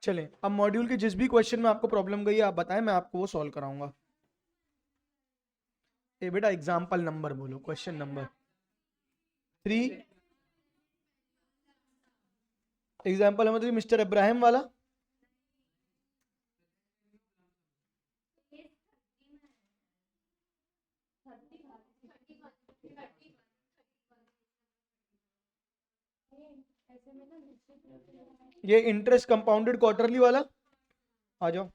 चलें, अब मॉड्यूल के जिस भी क्वेश्चन में आपको प्रॉब्लम गई है आप बताएं, मैं आपको वो सॉल्व कराऊंगा। ए बेटा एग्जाम्पल नंबर बोलो, question number 3। Example number 3 mister Ibrahim वाला। ये इंटरेस्ट कंपाउंडेड क्वार्टरली वाला। आ जाओ,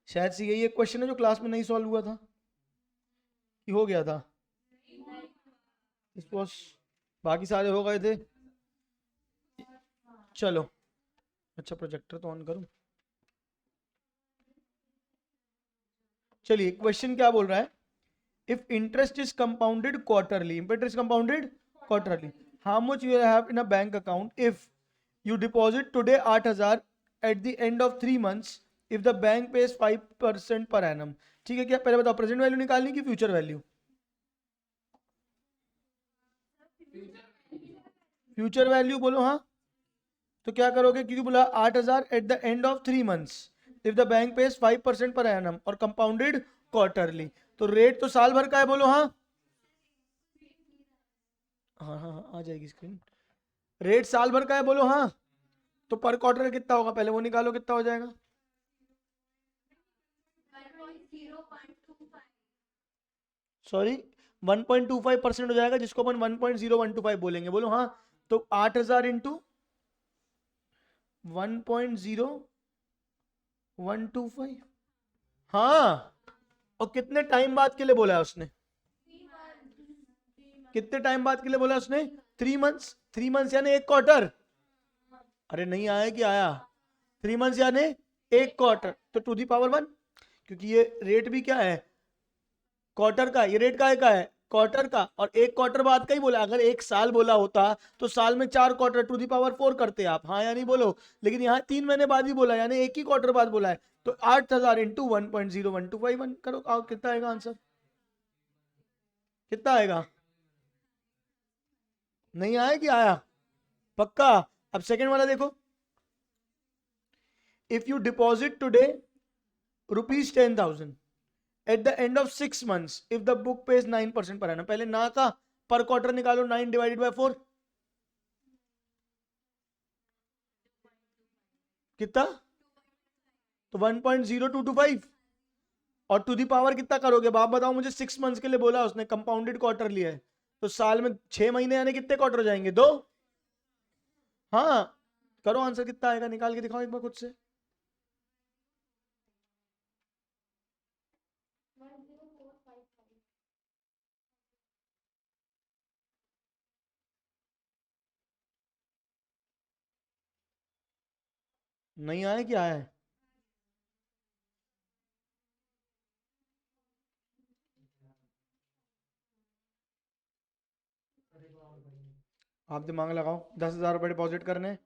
शायद से यही एक क्वेश्चन है जो क्लास में नहीं सॉल्व हुआ था कि हो गया था। इस बाकी सारे हो गए थे। चलो, अच्छा प्रोजेक्टर तो ऑन करूं। चलिए, क्वेश्चन क्या बोल रहा है? If interest is compounded quarterly, interest compounded quarterly, how much you have in a bank account if you deposit today 8,000 at the end of 3 months if the bank page 5% per annum. ठीक है, क्या पहले बताओ present value निकालनी कि future value? Future value बोलो हाँ। तो क्या करोगे, क्योंकि बोला 8,000 at the end of 3 months if the bank page 5% per annum और कंपाउंडेड क्वार्टरली, तो रेट तो साल भर का है, बोलो हाँ। हाँ हाँ हाँ, आ जाएगी स्क्रीन। रेट साल भर का है, बोलो हाँ। तो पर क्वार्टर कितना होगा, पहले वो निकालो कितना हो जाएगा। सॉरी, 1.25% हो जाएगा, जिसको अपन 1.0125 बोलेंगे, बोलो हाँ। तो 8,000 इंटू 1.0125। हाँ, और कितने टाइम बाद के लिए बोला है उसने? कितने टाइम बाद के लिए बोला उसने? 3 months। 3 months यानी एक क्वार्टर। अरे नहीं आया कि आया? 3 months यानी एक क्वार्टर, तो टू दी पावर 1। क्योंकि ये रेट भी क्या है, क्वार्टर का। ये रेट का है क्वार्टर का, और एक क्वार्टर बाद का ही बोला। अगर एक साल बोला होता तो साल में 4 क्वार्टर टू दी पावर 4 करते आप, हाँ या नहीं बोलो। लेकिन यहाँ 3 महीने बाद ही बोला, यानी एक ही क्वार्टर बाद बोला है। तो 8,000 इंटू 1.0125 करो, आओ कितना आएगा आंसर? कितना आएगा? नहीं आया कि आया? पक्का? अब सेकंड वाला देखो। If you deposit today ₹10,000 at the end of 6 months if the book page 9% पर है ना, पहले ना का पर क्वार्टर निकालो, 9 डिवाइडेड बाय 4 कितना? तो 1.0225। और टू दी पावर कितना करोगे बाप बताओ मुझे? 6 months के लिए बोला उसने, कंपाउंडेड क्वार्टर लिया है, तो साल में 6 महीने यानी कितने क्वार्टर हो जाएंगे? 2। हाँ, करो आंसर कितना आएगा, निकाल के दिखाओ एक बार खुद से। नहीं आया क्या आया है? आप दिमाग लगाओ, 10,000 रुपये डिपॉजिट करने,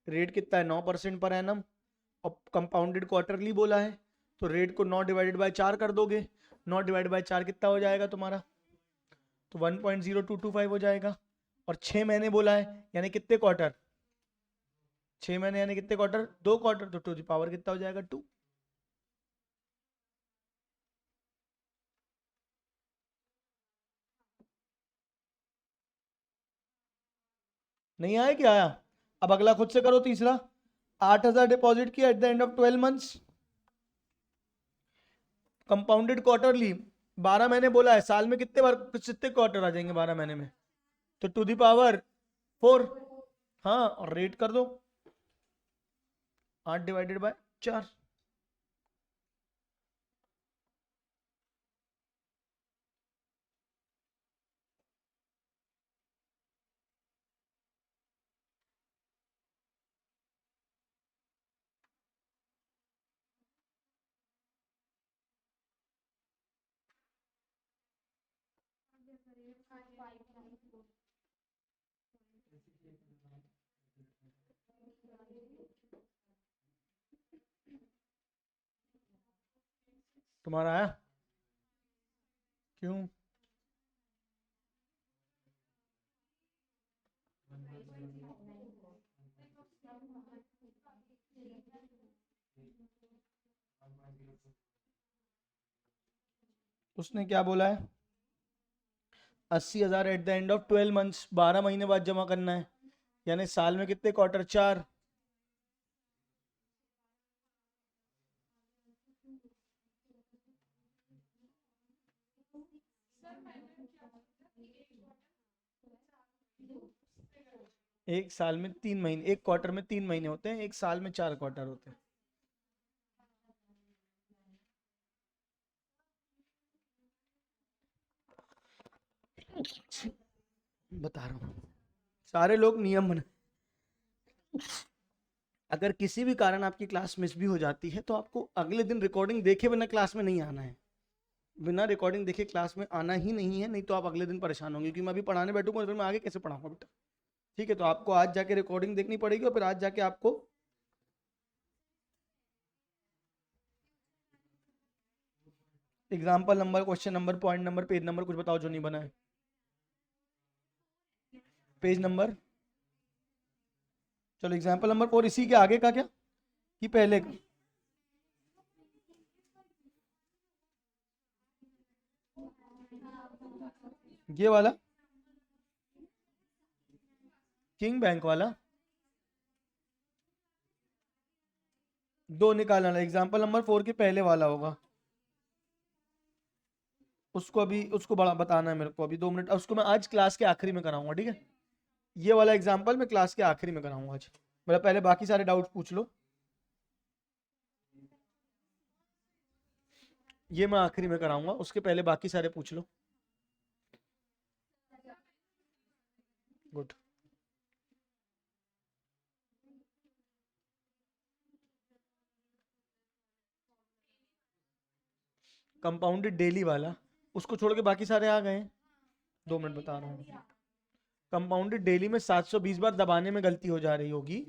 रेट कितना है? 9% पर एनम, और कंपाउंडेड क्वार्टरली बोला है, तो रेट को 9 डिवाइडेड बाय 4 कर दोगे। 9 डिवाइड बाय 4 कितना हो जाएगा तुम्हारा? तो 1.0225 हो जाएगा। और 6 महीने बोला है, यानी कितने क्वार्टर? 6 महीने यानी कितने क्वार्टर? 2 क्वार्टर, तो टू दी पावर कितना हो जाएगा? 2। नहीं आया क्या आया? अब अगला खुद से करो, तीसरा। 8,000 डिपॉजिट किया at the end of 12 months, compounded quarterly, 12 महीने बोला है, साल में कितने बार कितने क्वार्टर आ जाएंगे 12 महीने में? तो टू दी पावर 4। हाँ, और रेट कर दो 8 डिवाइडेड बाय 4। तुम्हारा आया? क्यों? उसने क्या बोला है? 80,000 at the end of 12 months, 12 महीने बाद जमा करना है, यानी साल में कितने क्वार्टर? 4। एक साल में 3 महीने, एक क्वार्टर में 3 महीने होते हैं, एक साल में 4 क्वार्टर होते हैं। बता रहा हूँ, सारे लोग नियम बना। अगर किसी भी कारण आपकी क्लास मिस भी हो जाती है तो आपको अगले दिन रिकॉर्डिंग देखे बिना क्लास में नहीं आना है। बिना रिकॉर्डिंग देखे क्लास में आना ही नहीं है, नहीं तो आप अगले दिन परेशान होंगे, क्योंकि मैं अभी पढ़ाने बैठूंगा फिर मैं आगे कैसे पढ़ाऊंगा बेटा। ठीक है, तो आपको आज जाके रिकॉर्डिंग देखनी पड़ेगी और फिर आज जाके आपको example number, question number, point number, page number कुछ बताओ जो नहीं बना है। पेज नंबर, चलो एग्जाम्पल नंबर 4 इसी के आगे का क्या कि पहले का? ये वाला किंग बैंक वाला दो निकालना, एग्जाम्पल नंबर 4 के पहले वाला होगा। उसको अभी उसको बड़ा बताना है मेरे को, अभी 2 मिनट, उसको मैं आज क्लास के आखिरी में कराऊंगा, ठीक है। ये वाला एग्जाम्पल मैं क्लास के आखिरी में कराऊंगा आज, मतलब पहले बाकी सारे डाउट पूछ लो, ये मैं आखिरी में कराऊंगा, उसके पहले बाकी सारे पूछ लो। गुड। कंपाउंडेड डेली वाला, उसको छोड़ के बाकी सारे आ गए हैं। 2 मिनट बता रहा हूँ। कंपाउंडेड डेली में 720 बार दबाने में गलती हो जा रही होगी,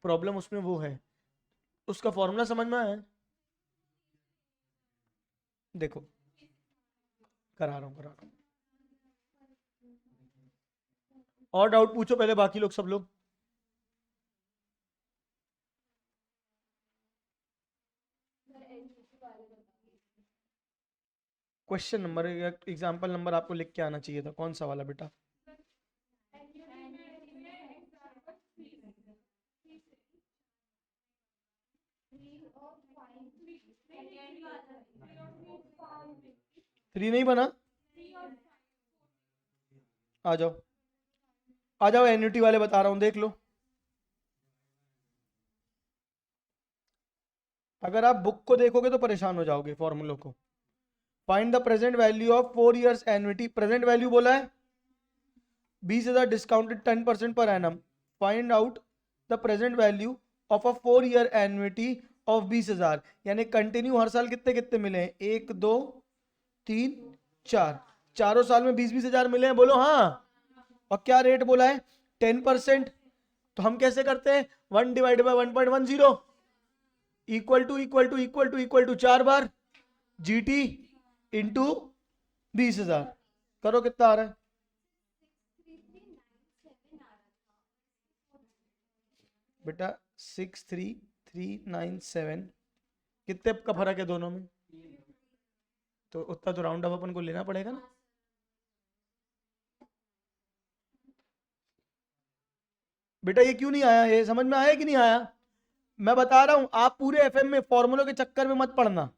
प्रॉब्लम उसमें वो है। उसका फॉर्मूला समझ में आया? देखो करा रहा हूँ। और डाउट पूछो पहले बाकी लोग, सब लोग। क्वेश्चन नंबर, एग्जाम्पल नंबर आपको लिख के आना चाहिए था, कौन सा वाला बेटा? थ्री नहीं बना? आ जाओ, आ जाओ, एन्युटी वाले बता रहा हूं, देख लो। अगर आप बुक को देखोगे तो परेशान हो जाओगे फॉर्मूलों को। Find the present value of 4 years annuity, present value बोला है 20,000 discounted 10% per annum. Find out the present value of a 4 year annuity of 20,000, यानी कंटिन्यू हर साल कितने कितने मिले हैं? 1, 2, 3, 4, चारों साल में 20-20 हजार मिले हैं, बोलो हाँ। और क्या रेट बोला है? 10%। तो हम कैसे करते हैं? 1/1.10 इक्वल टू 4 बार जीटी इंटू 20,000। करो कितना आ रहा है बेटा? 63397। कितने का फर्क है दोनों में? तो उतना तो राउंड ऑफ अपन को लेना पड़ेगा ना। बेटा ये क्यों नहीं आया? ये समझ में आया कि नहीं आया? मैं बता रहा हूं, आप पूरे एफएम में फॉर्मूलों के चक्कर में मत पड़ना,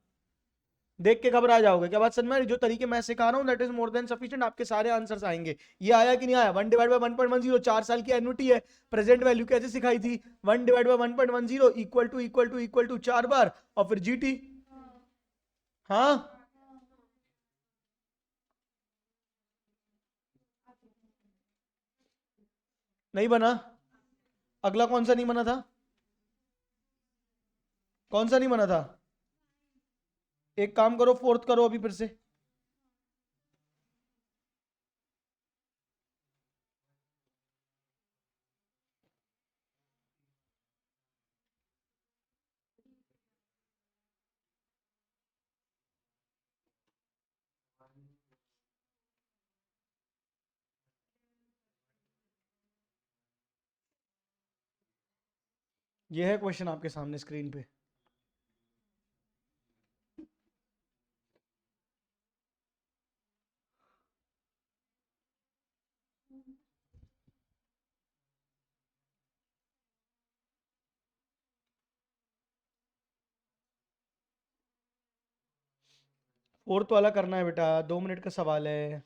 देख के घबरा जाओगे। क्या बात समझ में? जो तरीके मैं सिखा रहा हूँ that is more than sufficient, आपके सारे आंसर्स आएंगे। ये आया कि नहीं आया? 1/1.10, 4 साल की एन्युटी है। प्रेजेंट वैल्यू कैसे सिखाई थी? 1/1.10 इक्वल टू 4 बार और फिर जीटी। हाँ, नहीं बना? अगला कौन सा नहीं बना था? कौन सा नहीं बना था? एक काम करो, फोर्थ करो अभी फिर से। ये है क्वेश्चन आपके सामने स्क्रीन पे। फोर्थ वाला करना है बेटा, 2 मिनट का सवाल है।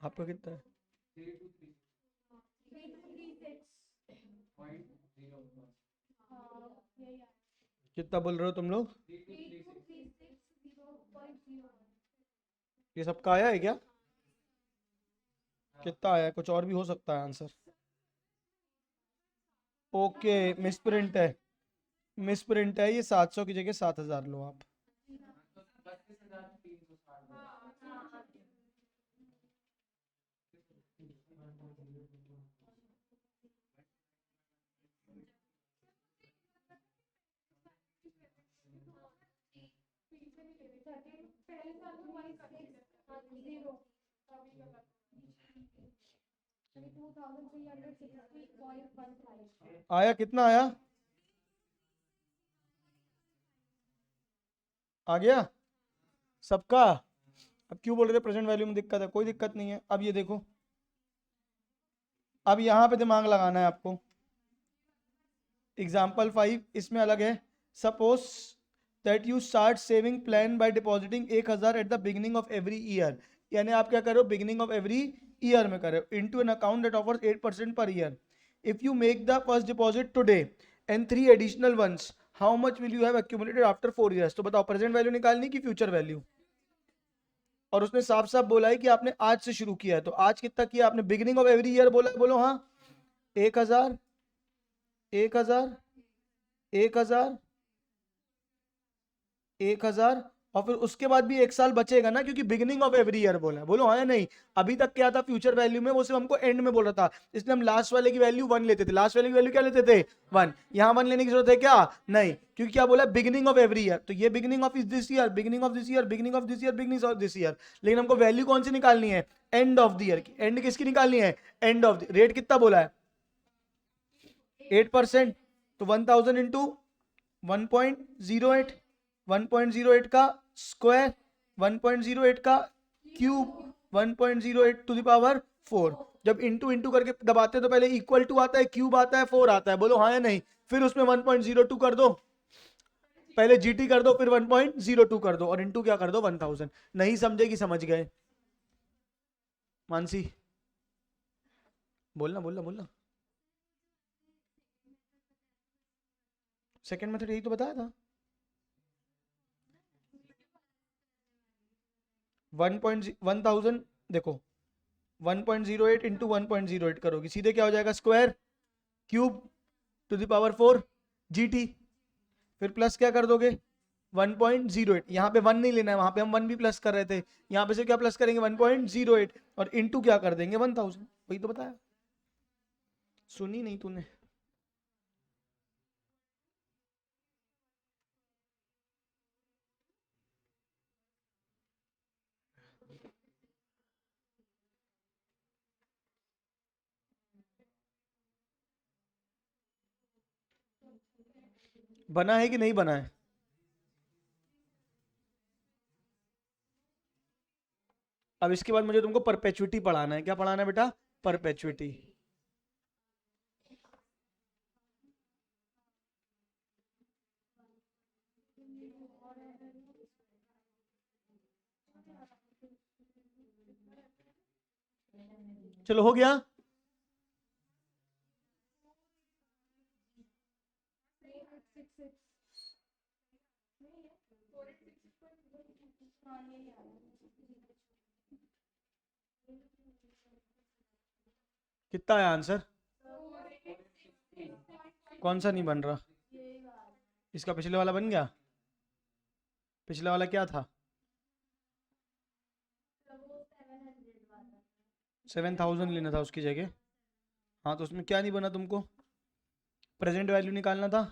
आपका कितना है? कितना बोल रहे हो तुम लोग? ये सबका आया है क्या? कितना आया है? कुछ और भी हो सकता है आंसर। ओके, मिस प्रिंट है, मिस प्रिंट है, ये 700 की जगह 7000 लो आप। आया कितना आया? आ गया सबका? अब क्यों बोल रहे थे प्रेजेंट वैल्यू में दिक्कत है? कोई दिक्कत नहीं है। अब ये देखो, अब यहाँ पे दिमाग लगाना है आपको। एग्जाम्पल 5 इसमें अलग है। Suppose that you start saving plan by depositing 1000 at the beginning of every year. यानी आप क्या कर रहे हो? बिगिनिंग ऑफ एवरी ईयर में कर रहे हो, into an account that offers 8% per year. If you make the first deposit today and 3 additional ones, how much will you have accumulated after 4 years? तो बताओ, प्रेजेंट वैल्यू निकालनी कि future value? और उसने साफ साफ बोला है कि आपने आज से शुरू किया है, तो आज कितना किया आपने? बिगिनिंग ऑफ एवरी ईयर बोला, बोलो हाँ। 1000, 1000, 1000, 1000, और फिर उसके बाद भी 1 साल बचेगा ना, क्योंकि बिगिनिंग ऑफ एवरी ईयर बोला है। बोलो हाँ या नहीं? अभी तक क्या था फ्यूचर वैल्यू में? वो सिर्फ हमको एंड में बोल रहा था, इसलिए हम लास्ट वाले की वैल्यू 1 लेते थे। लास्ट वाले की वैल्यू क्या लेते थे? 1। यहाँ 1 लेने की जरूरत है क्या? नहीं, क्योंकि क्या बोला? Beginning of every year. तो ये beginning of this year, beginning of this year, beginning of this year, beginning of this year. लेकिन हमको वैल्यू कौन सी निकालनी है? एंड ऑफ द ईयर की। एंड किसकी निकालनी है? End of the. रेट कितना बोला है? 8%। तो 1000 इंटू 1.08, 1.08 का स्क्वायर, 1.08 का क्यूब, 1.08 टू द पावर 4। जब इंटू इंटू करके दबाते हैं तो पहले इक्वल टू आता है, क्यूब आता है, 4 आता है। बोलो हाँ या नहीं? फिर उसमें 1.02 कर दो, पहले जीटी कर दो, फिर 1.02 कर दो, और इंटू क्या कर दो? 1000। नहीं समझेगी, समझ गए? मानसी बोलना बोलना बोलना। सेकंड मेथड यही तो बताया था। 1000 देखो, 1.08 इंटू 1.08 करोगी, सीधे क्या हो जाएगा? Square, cube two the power 4 GT. फिर प्लस क्या कर दोगे? 1.08। यहाँ पे 1 नहीं लेना है, वहां पे हम 1 भी प्लस कर रहे थे, यहाँ पे से क्या प्लस करेंगे? 1.08, और इंटू क्या कर देंगे? 1000। वही तो बताया, सुनी नहीं तूने? बना है कि नहीं बना है? अब इसके बाद मुझे तुमको परपेचुइटी पढ़ाना है। क्या पढ़ाना है बेटा? परपेचुइटी। चलो हो गया। कितना है आंसर? कौन सा नहीं बन रहा? इसका पिछले वाला बन गया? पिछला वाला क्या था? 7000 लेना था उसकी जगह। हाँ, तो उसमें क्या नहीं बना तुमको? प्रेजेंट वैल्यू निकालना था।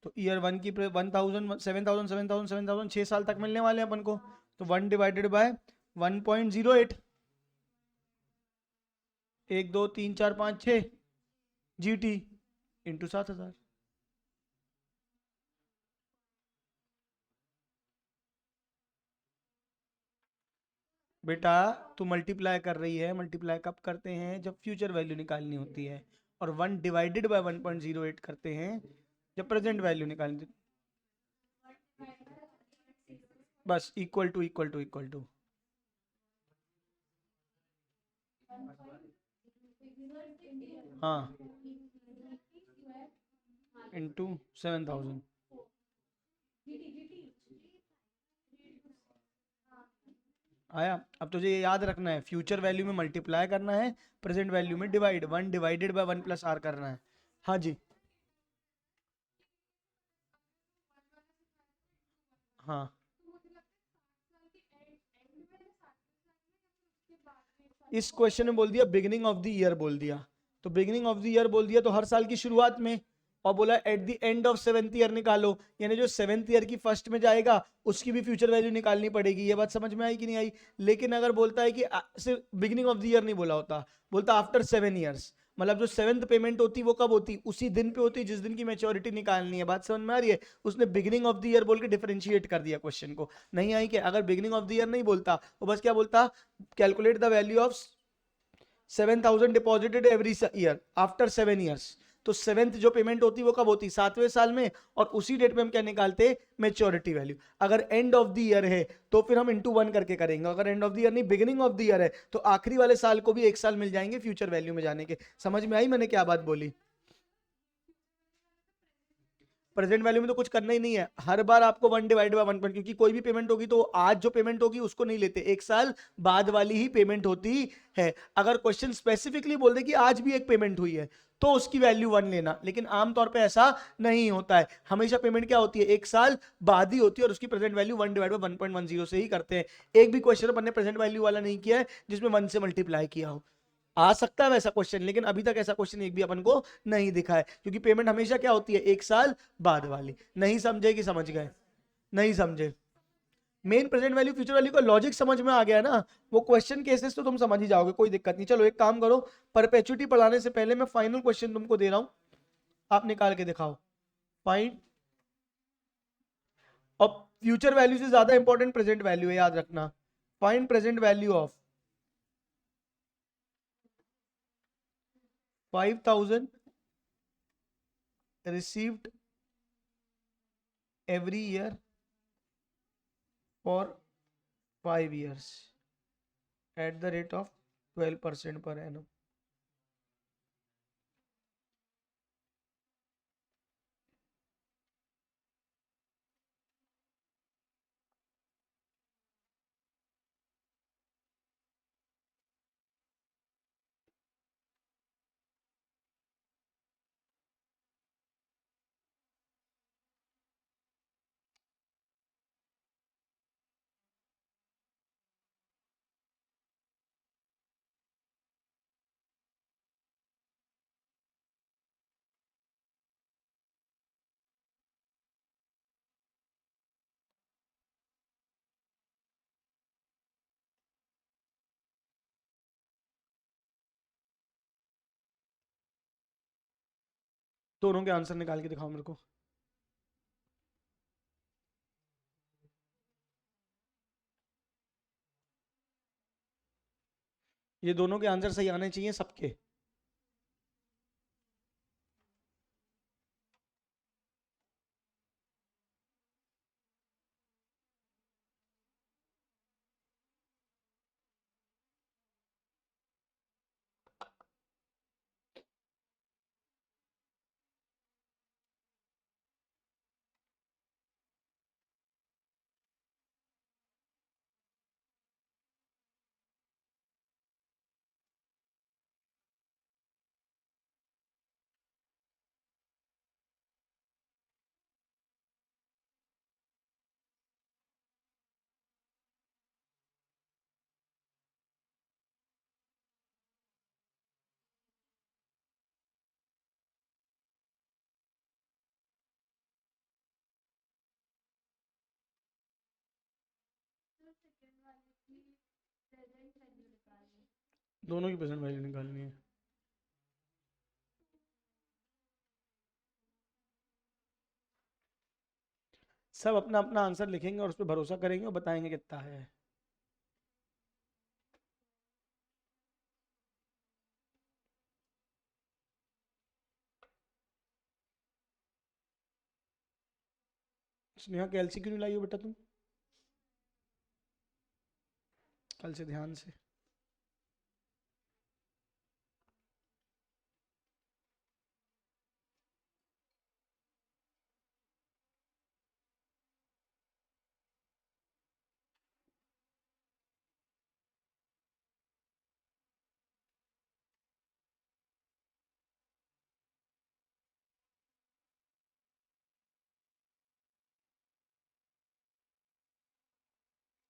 तो ईयर 1 की 1000, 7000, 7000, 7000, 6 साल तक मिलने वाले हैं अपन को। तो 1 डिवाइडेड बाय 1.08, 1 2 3 4 5 6 जीटी इंटू 7000। बेटा तू मल्टीप्लाई कर रही है, मल्टीप्लाई कब करते हैं? जब फ्यूचर वैल्यू निकालनी होती है। और 1 डिवाइडेड बाय 1.08 करते हैं जब प्रेजेंट वैल्यू निकालनी। बस equal to equal to equal to हाँ इंटू 7000। आया? अब तुझे ये याद रखना है, फ्यूचर वैल्यू में मल्टीप्लाई करना है, प्रेजेंट वैल्यू में divide, 1 divided by 1 plus R करना है। हाँ जी। हाँ इस क्वेश्चन में बोल दिया बिगिनिंग ऑफ द ईयर बोल दिया, तो बिगिनिंग ऑफ द ईयर बोल दिया तो हर साल की शुरुआत में। और बोला at the end of 7th year निकालो, यानी जो 7th ईयर की फर्स्ट में जाएगा उसकी भी फ्यूचर वैल्यू निकालनी पड़ेगी। ये बात समझ में आई कि नहीं आई? लेकिन अगर बोलता है कि सिर्फ बिगिनिंग ऑफ द ईयर नहीं बोला होता, बोलता आफ्टर 7 ईयर्स, मतलब जो 7th पेमेंट होती वो कब होती? उसी दिन पे होती जिस दिन की मैच्योरिटी निकालनी है। बात समझ में आ रही है? उसने बिगिनिंग ऑफ द ईयर बोल के डिफरेंशिएट कर दिया क्वेश्चन को। नहीं आई क्या? अगर बिगिनिंग ऑफ द ईयर नहीं बोलता वो बस क्या बोलता, calculate the value of 7,000 deposited every year after 7 years. तो 7th जो पेमेंट होती वो कब होती? 7वें साल में। और उसी डेट पे हम क्या निकालते? Maturity value. अगर एंड ऑफ द ईयर है तो फिर हम इंटू 1 करके करेंगे। अगर एंड ऑफ द ईयर नहीं, बिगिनिंग ऑफ द ईयर है, तो आखिरी वाले साल को भी 1 साल मिल जाएंगे फ्यूचर वैल्यू में जाने के। समझ में आई मैंने क्या बात बोली? प्रेजेंट वैल्यू में तो कुछ करना ही नहीं है, हर बार आपको 1 डिवाइड बाय 1 क्योंकि कोई भी पेमेंट होगी तो आज जो पेमेंट होगी उसको नहीं लेते, 1 साल बाद वाली ही पेमेंट होती है। अगर क्वेश्चन स्पेसिफिकली बोल दे कि आज भी एक पेमेंट हुई है तो उसकी वैल्यू 1 लेना, लेकिन आमतौर पे ऐसा नहीं होता है। हमेशा पेमेंट क्या होती है? 1 साल बाद ही होती है, और उसकी प्रेजेंट वैल्यू 1 डिवाइड बाय 1.10 से ही करते हैं। एक भी क्वेश्चन अपन ने प्रेजेंट वैल्यू वाला नहीं किया है जिसमें 1 से मल्टीप्लाई किया हो। आ सकता है वैसा क्वेश्चन, लेकिन अभी तक ऐसा क्वेश्चन एक भी अपन को नहीं दिखा है, क्योंकि पेमेंट हमेशा क्या होती है? 1 साल बाद वाली। नहीं समझे कि समझ गए? नहीं समझे? Main present value future value का लॉजिक समझ में आ गया ना? वो क्वेश्चन केसेस तो तुम समझ ही जाओगे, कोई दिक्कत नहीं। चलो एक काम करो, परपेचुटी पढ़ाने से पहले मैं फाइनल क्वेश्चन तुमको दे रहा हूं, आप निकाल के दिखाओ। फाइंड, और फ्यूचर वैल्यू से ज्यादा इंपॉर्टेंट प्रेजेंट वैल्यू है, याद रखना। Find present value of 5,000 received every year for 5 years at the rate of 12% per annum। दोनों के आंसर निकाल के दिखाओ मेरे को। ये दोनों के आंसर सही आने चाहिए सबके। दोनों की प्रेजेंट वैल्यू निकालनी है। सब अपना अपना आंसर लिखेंगे और उस पर भरोसा करेंगे और बताएंगे कितना है। स्नेहा कैल्सी क्यों नहीं लाई हो बेटा तुम कल से ध्यान से?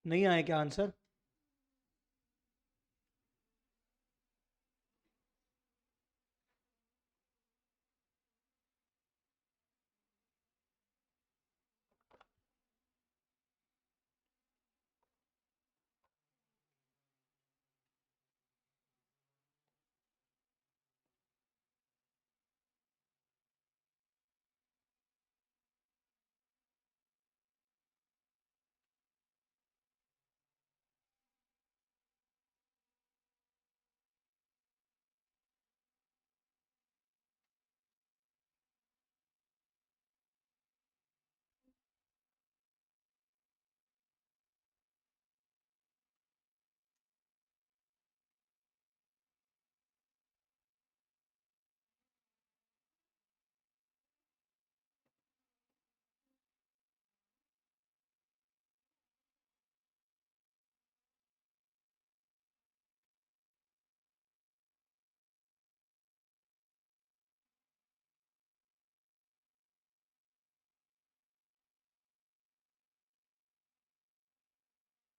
नहीं आए क्या आंसर?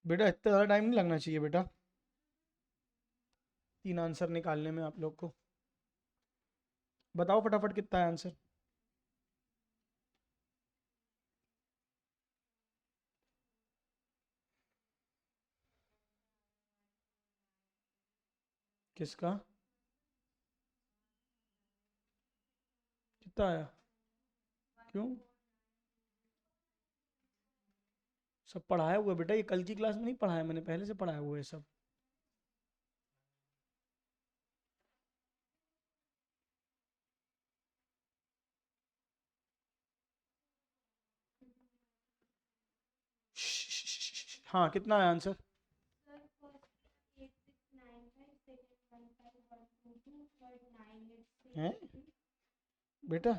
बेटा इतना ज़्यादा टाइम नहीं लगना चाहिए बेटा 3 आंसर निकालने में आप लोग को। बताओ फटाफट कितना है आंसर? किसका? कितना आया? क्यों? सब पढ़ाया हुआ है बेटा, ये कल की क्लास में नहीं पढ़ाया मैंने, पहले से पढ़ाया हुआ है सब। हाँ कितना है आंसर? हैं बेटा,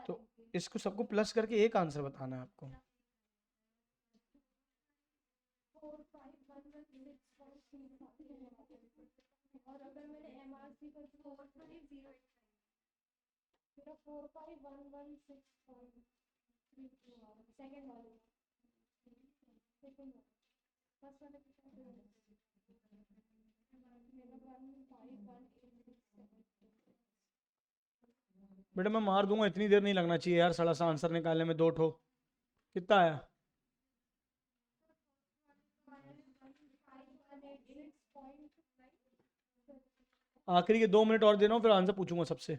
तो इसको सबको प्लस करके एक आंसर बताना है आपको। बेटा मैं मार दूंगा, इतनी देर नहीं लगना चाहिए यार, साला सा आंसर निकालने में 2 ठो। कितना आया? आखिरी के 2 मिनट और दे रहा हूँ, फिर आंसर पूछूंगा सबसे।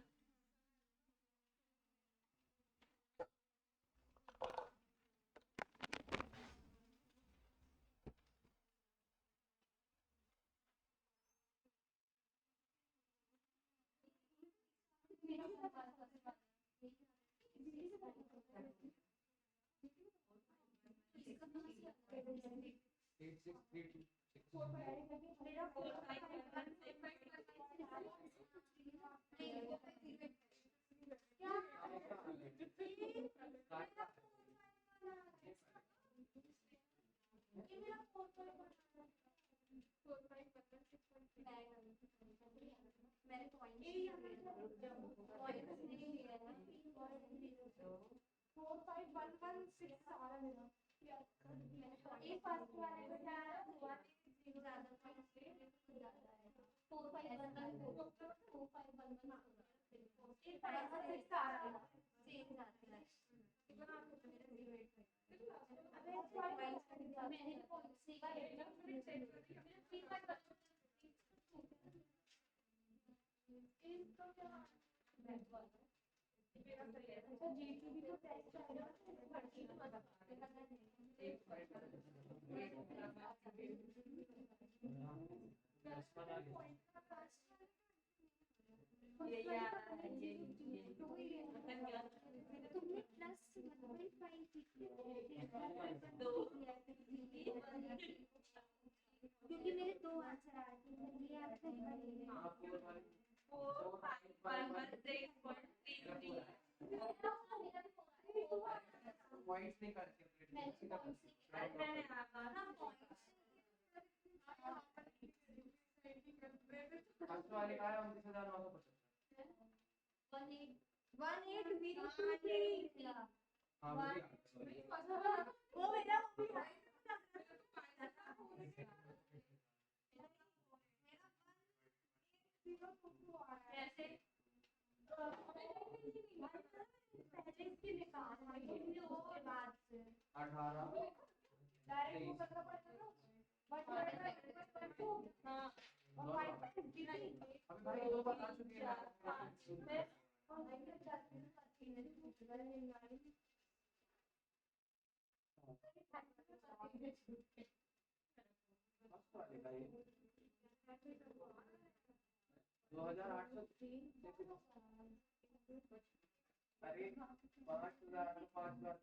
क्योंकि मेरे 2 आंसर आ रहे हैं, ये आपका पॉइंट्स नहीं करके फर्स्ट वाले का है 29,975 हाँ अरे 5,000 5,000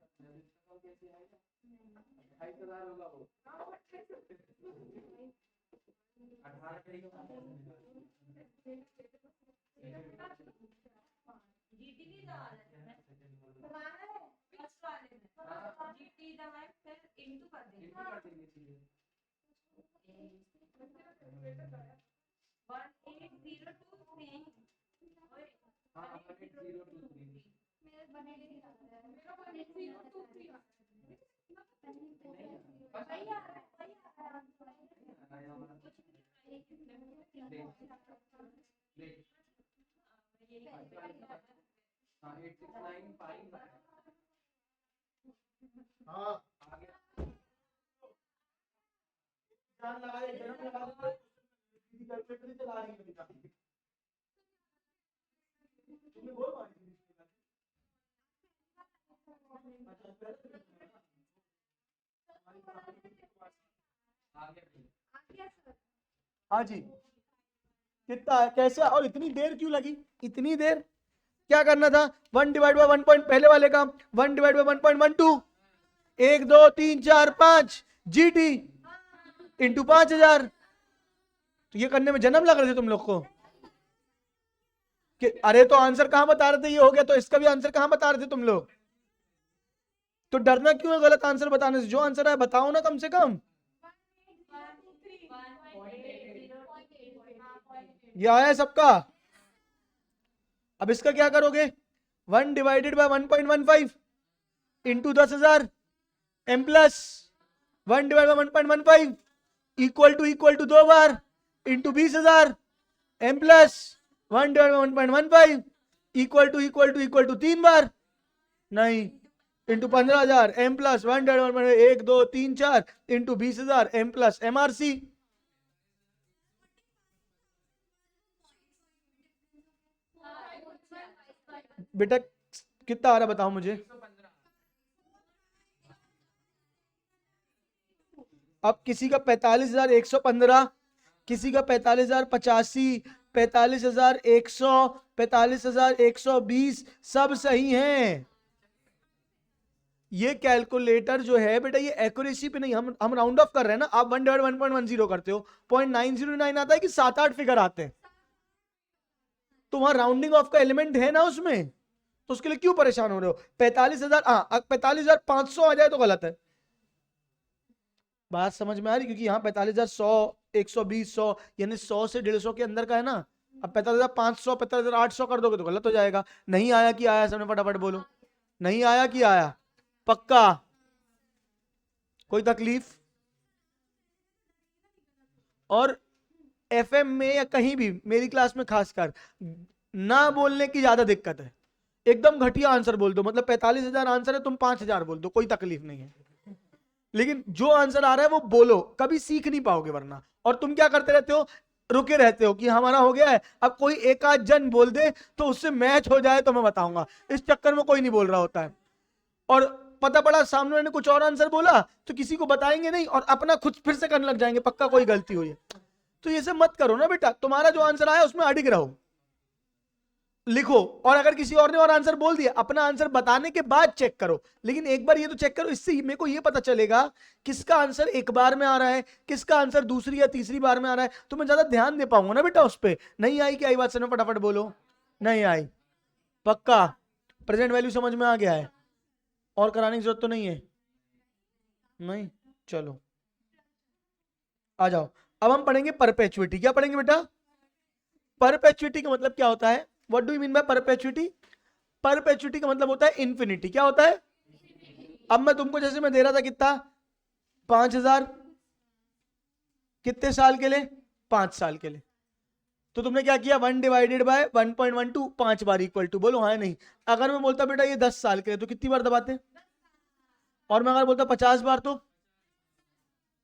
कैसे आएगा 2,500 होगा वो 8,695 हाँ जान लगा दे जन्म लगा दे दीदी कैलकुलेटर ही चला रही है बेटा तुमने बोल मारी थी हाँ जी कितना है कैसे और इतनी देर क्यों लगी इतनी देर क्या करना था 1/1 पॉइंट पहले वाले का 1/1.12 1 2 3 4 5 GT इंटू 5,000 तो ये करने में जन्म लग रहे थे तुम लोग को कि अरे तो आंसर कहां बता रहे थे ये हो गया तो इसका भी आंसर कहां बता रहे थे तुम लोग तो डरना क्यों है गलत आंसर बताने से जो आंसर है बताओ ना कम से कम ये आया है सबका अब इसका क्या करोगे 1/1.15 into 10,000 m plus 1/1.15 equal to 2 बार into 20,000 m plus 1/1.15 equal to 3 बार नहीं into 15,000 m plus 1/1 2 3 4 into 20,000 m plus MRC बेटा कितना आ रहा बताओ मुझे अब किसी का 45,115 किसी का 45,085 45,100 45,120 सब सही हैं ये कैलकुलेटर जो है बेटा ये एक्यूरेसी पे नहीं हम राउंड ऑफ कर रहे हैं ना आप 1/1.10 करते हो 0.909 आता है कि 7-8 फिगर आते हैं तो वहां राउंडिंग ऑफ का एलिमेंट है ना उसमें तो उसके लिए क्यों परेशान हो रहे हो 45,500 आ जाए तो गलत है बात समझ में आ रही क्योंकि यहाँ 45,100 120 100 यानी 100 से 150 के अंदर का है ना अब 45,500 45,800 कर दोगे तो गलत हो जाएगा नहीं आया कि आया सबने फटाफट बोलो नहीं आया कि आया पक्का कोई तकलीफ और FM में या कहीं भी मेरी क्लास में खासकर ना बोलने की ज्यादा दिक्कत है एकदम घटिया आंसर बोल दो मतलब 45,000 आंसर है तुम 5,000 बोल दो कोई तकलीफ नहीं है लेकिन जो आंसर आ रहा है वो बोलो कभी सीख नहीं पाओगे वरना और तुम क्या करते रहते हो रुके रहते हो कि हमारा हो गया है अब कोई एक आध जन बोल दे तो उससे मैच हो जाए तो मैं बताऊंगा इस चक्कर में कोई नहीं बोल रहा होता है और पता पड़ा सामने वाले ने कुछ और आंसर बोला तो किसी को बताएंगे नहीं और अपना खुद फिर से करने लग जाएंगे पक्का कोई गलती हुई है तो ये सब मत करो ना बेटा तुम्हारा जो आंसर आया उसमें अडिग रहो लिखो, और अगर किसी और ने और आंसर बोल दिया अपना आंसर बताने के बाद चेक करो, लेकिन एक बार ये तो चेक करो, इससे मेरे को ये पता चलेगा किसका आंसर एक बार में आ रहा है, किसका आंसर दूसरी या तीसरी बार में आ रहा है, तो मैं ज्यादा ध्यान दे पाऊंगा ना बेटा उस पर। नहीं आई क्या आई बात समझ, फटाफट बोलो। नहीं आई, पक्का प्रेजेंट वैल्यू समझ में आ गया है, और कराने की जरूरत तो नहीं है? नहीं, चलो आ जाओ। अब हम पढ़ेंगे परपेचुइटी। क्या पढ़ेंगे बेटा? परपेचुइटी का मतलब क्या होता है? What do you mean by perpetuity? Perpetuity का मतलब होता है इन्फिनिटी। क्या होता है? अब मैं तुमको जैसे मैं दे रहा था कितना, 5,000, कितने साल के लिए? 5 साल के लिए। तो तुमने क्या किया, 1 डिवाइडेड बाय 1.12, 5 बार इक्वल टू, बोलो हाँ या नहीं। अगर मैं बोलता बेटा ये 10 साल के लिए तो कितनी बार दबाते? और मैं अगर बोलता 50 बार तो,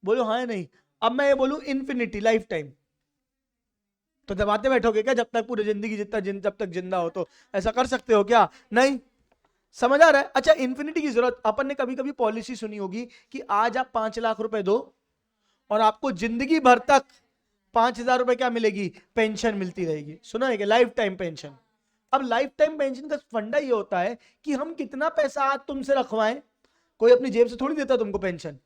बोलो हाँ या नहीं। अब मैं ये बोलूं इन्फिनिटी, लाइफ टाइम, तो दबाते बैठोगे क्या जब तक पूरी जिंदगी जब तक जिंदा हो? तो ऐसा कर सकते हो क्या? नहीं। समझ आ रहा है? अच्छा, इन्फिनिटी की जरूरत, अपन ने कभी कभी पॉलिसी सुनी होगी कि आज आप 5 लाख रुपए दो और आपको जिंदगी भर तक 5,000 रुपए क्या मिलेगी? पेंशन मिलती रहेगी। सुना है कि लाइफ टाइम पेंशन? अब लाइफ टाइम पेंशन का फंडा ये होता है कि हम कितना पैसा आज तुमसे रखवाएं, कोई अपनी जेब से थोड़ी देता तुमको पेंशन,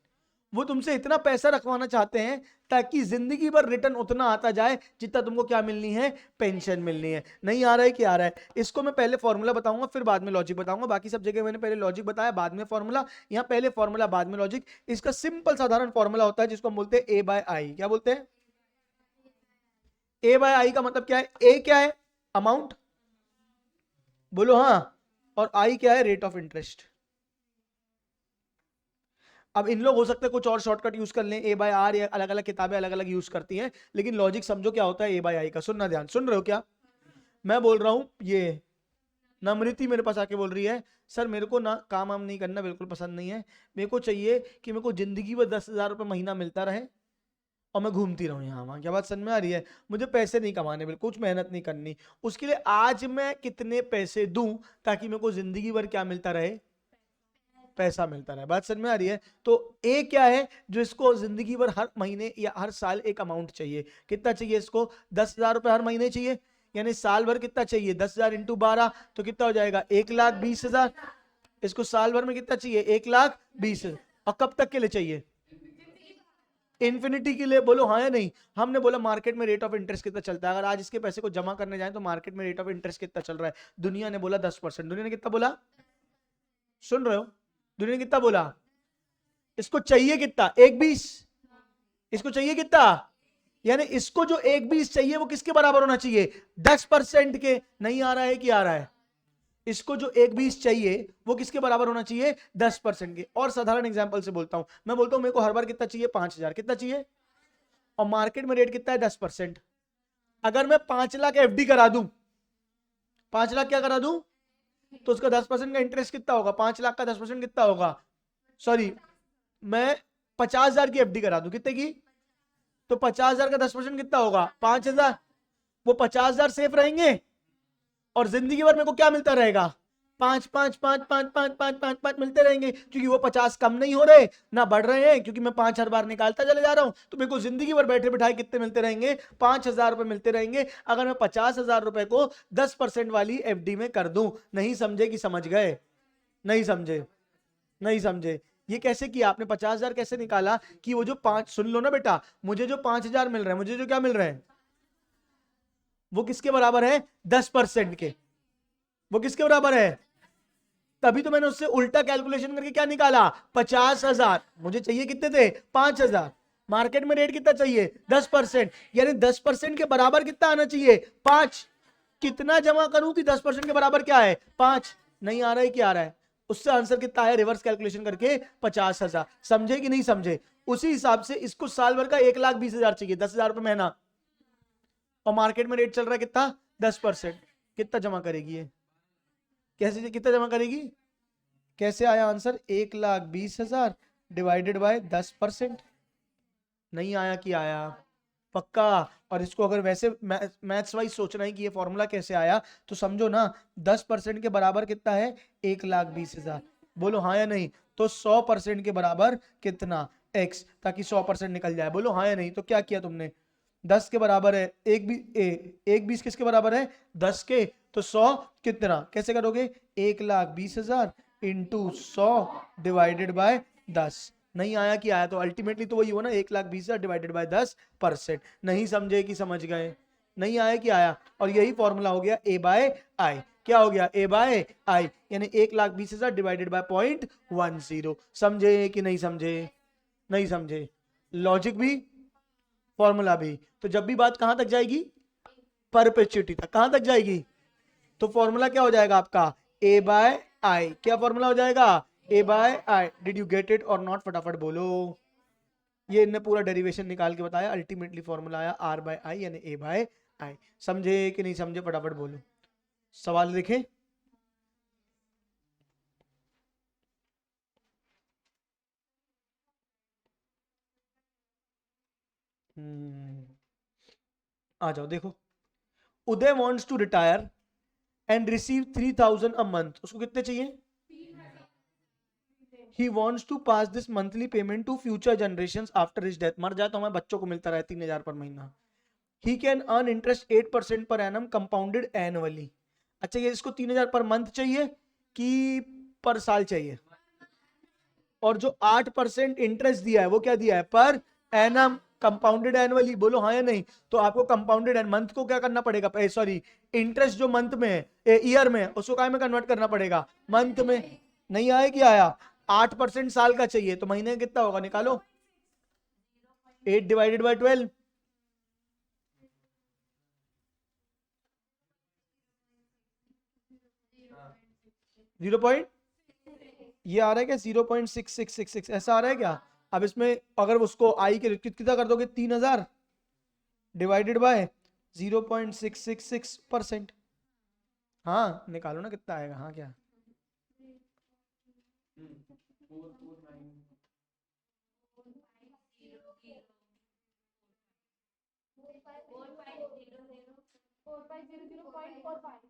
वो तुमसे इतना पैसा रखवाना चाहते हैं ताकि जिंदगी भर रिटर्न उतना आता जाए जितना तुमको क्या मिलनी है? पेंशन मिलनी है। नहीं आ रहा है? क्या आ रहा है? इसको मैं पहले फॉर्मूला बताऊंगा, फिर बाद में लॉजिक बताऊंगा। बाकी सब जगह मैंने पहले लॉजिक बताया, बाद में फॉर्मूला। यहाँ पहले फॉर्मूला बाद में लॉजिक। इसका सिंपल साधारण फॉर्मूला होता है जिसको हम बोलते हैं ए बाय आई। क्या बोलते हैं? ए बाय आई का मतलब क्या है? ए क्या है? अमाउंट, बोलो हाँ, और आई क्या है? Rate of interest. अब इन लोग हो सकता है कुछ और शॉर्टकट यूज कर लें, ए बाय आर, या अलग अलग किताबें अलग अलग यूज करती हैं, लेकिन लॉजिक समझो क्या होता है ए बाय आई का। सुनना ध्यान, सुन रहे हो क्या? मैं बोल रहा हूं, ये नम्रति मेरे पास आके बोल रही है सर मेरे को ना काम वाम नहीं करना बिल्कुल पसंद नहीं है, मेरे को चाहिए कि मेरे को जिंदगी में 10,000 रुपये महीना मिलता रहे और मैं घूमती रहूं यहाँ वहां। क्या बात समझ में आ रही है? मुझे पैसे नहीं कमाने, बिल्कुल कुछ मेहनत नहीं करनी। उसके लिए आज मैं कितने पैसे दूं ताकि मेरे को जिंदगी भर क्या मिलता रहे? पैसा मिलता रहे। बात समझ में आ रही है? तो ए क्या है? जो इसको जिंदगी भर हर महीने या हर साल एक अमाउंट चाहिए। कितना चाहिए इसको? 10,000 रुपए हर महीने चाहिए, यानी साल भर कितना चाहिए? 10,000 इंटू 12 तो कितना हो जाएगा? 1,20,000। इसको साल भर में कितना चाहिए? 1,20,000। और कब तक के लिए चाहिए? इन्फिनिटी के लिए। बोलो हाँ या नहीं। हमने बोला मार्केट में रेट ऑफ इंटरेस्ट कितना चलता है, अगर आज इसके पैसे को जमा करने जाए तो मार्केट में रेट ऑफ इंटरेस्ट कितना चल रहा है? दुनिया ने बोला 10%। दुनिया ने कितना बोला? सुन रहे हो? दुनिया ने कितना बोला? इसको चाहिए कितना? 1,20। इसको चाहिए कितना? यानी इसको जो 1,20 चाहिए वो किसके बराबर होना चाहिए? 10% के। नहीं आ रहा है कि आ रहा है? इसको जो 1,20 चाहिए वो किसके बराबर होना चाहिए? 10% के। और साधारण एग्जांपल से बोलता हूं, मैं बोलता हूं मेरे को हर बार कितना चाहिए? 5,000। कितना चाहिए? और मार्केट में रेट कितना है? 10%। अगर मैं 5 लाख एफडी करा दूं, 5 लाख क्या करा दूं, तो उसका 10% का इंटरेस्ट कितना होगा? 5 लाख का 10% कितना होगा? सॉरी, मैं 50,000 की एफडी करा दूं, कितने की? तो 50,000 का 10% कितना होगा? 5,000। वो 50,000 सेफ रहेंगे और जिंदगी भर मेरे को क्या मिलता रहेगा? 5 मिलते रहेंगे, क्योंकि वो 50 कम नहीं हो रहे ना बढ़ रहे हैं, क्योंकि मैं 5 हर बार निकालता चले जा रहा हूं। तो मेरे को जिंदगी भर बैठे बिठाए कितने मिलते रहेंगे? 5,000 रुपए मिलते रहेंगे। अगर मैं 50,000 रुपए को 10% वाली एफडी में कर दूं। नहीं समझे कि समझ गए? नहीं समझे? नहीं समझे? ये कैसे किया आपने? 50,000 कैसे निकाला कि वो जो 5, सुन लो ना बेटा, मुझे जो 5,000 मिल रहे हैं, मुझे जो क्या मिल रहे हैं, वो किसके बराबर है? 10% के। वो किसके बराबर है? तभी तो मैंने उससे उल्टा कैलकुलेशन करके क्या निकाला? 50,000। मुझे चाहिए कितने थे? 5,000। मार्केट में रेट कितना चाहिए? 10%। यानी 10% के बराबर कितना आना चाहिए? 5। कितना जमा करूं कि 10% के बराबर क्या है? 5। नहीं आ रहा है? क्या आ रहा है? उससे आंसर कितना है? रिवर्स कैलकुलेशन करके 50,000। समझे कि नहीं समझे? उसी हिसाब से इसको साल भर का 1,20,000 चाहिए, 10,000 रुपए महीना, और मार्केट में रेट चल रहा है कितना? 10%। कितना जमा करेगी ये? कैसे, कितना जमा करेगी? कैसे आया आंसर? 1,20,000 divided by 10%। नहीं आया कि आया? पक्का। और इसको अगर वैसे मैथ्स वाइज सोचना है कि ये फॉर्मूला कैसे आया, तो समझो ना 10% के बराबर कितना है? 1,20,000। बोलो हाँ या नहीं। तो 100% के बराबर कितना? x, ताकि 100% निकल जाए। बोलो हाँ या नहीं। तो क्या किया तुमने? 10 के बराबर है, एक 20 किसके बराबर है 10 के, तो 100 कितना कैसे करोगे 1,20,000 इंटू 100 डिवाइडेड बाय 10। नहीं आया कि आया, तो अल्टीमेटली तो वही हुआ ना 1,20,000 डिवाइडेड बाय 10%। नहीं समझे कि समझ गए, नहीं आया कि आया, और यही फॉर्मूला हो गया A बाय आई। क्या हो गया A बाय आई, यानी 1,20,000 डिवाइडेड बाय 0.10। समझे कि नहीं समझे, नहीं समझे, लॉजिक भी फॉर्मूला भी। तो जब भी बात कहां तक जाएगी परपेचुइटी तक, कहां तक जाएगी, तो फॉर्मूला क्या हो जाएगा आपका A बाय आई। क्या फॉर्मूला हो जाएगा A by I. Did you get it or not, फटाफट बोलो। ये इनने पूरा डेरिवेशन निकाल के बताया, अल्टीमेटली फॉर्मूला आया R बाय आई यानी A बाय आई। समझे कि नहीं समझे, फटाफट बोलो। सवाल देखें, आ जाओ देखो। Uday wants to retire and receive 3,000 a month. उसको कितने चाहिए, he wants to pass this monthly payment to future generations after his death। मर जाए तो हमारे बच्चों को मिलता रहे 3,000 पर महीना। he can earn interest 8% per annum compounded annually। अच्छा, ये इसको 3,000 पर मंथ चाहिए कि पर साल चाहिए, और जो 8% इंटरेस्ट दिया है वो क्या दिया है पर एनम, कंपाउंडेड एनुअली। बोलो हाँ या नहीं। तो आपको कंपाउंडेड एन मंथ को क्या करना पड़ेगा, सॉरी इंटरेस्ट जो मंथ में है ईयर में, उसको काय में कन्वर्ट करना पड़ेगा मंथ में। नहीं आया कि आया, 8% साल का चाहिए, तो महीने कितना होगा निकालो, 8 डिवाइडेड बाय 12, जीरो पॉइंट, ये आ रहा है क्या 0.6666 ऐसा आ रहा है क्या। अब इसमें अगर उसको आई के कितना कर दोगे 3,000 डिवाइडेड बाय 0.666%। हाँ निकालो ना कितना आएगा, हाँ क्या 4,500.45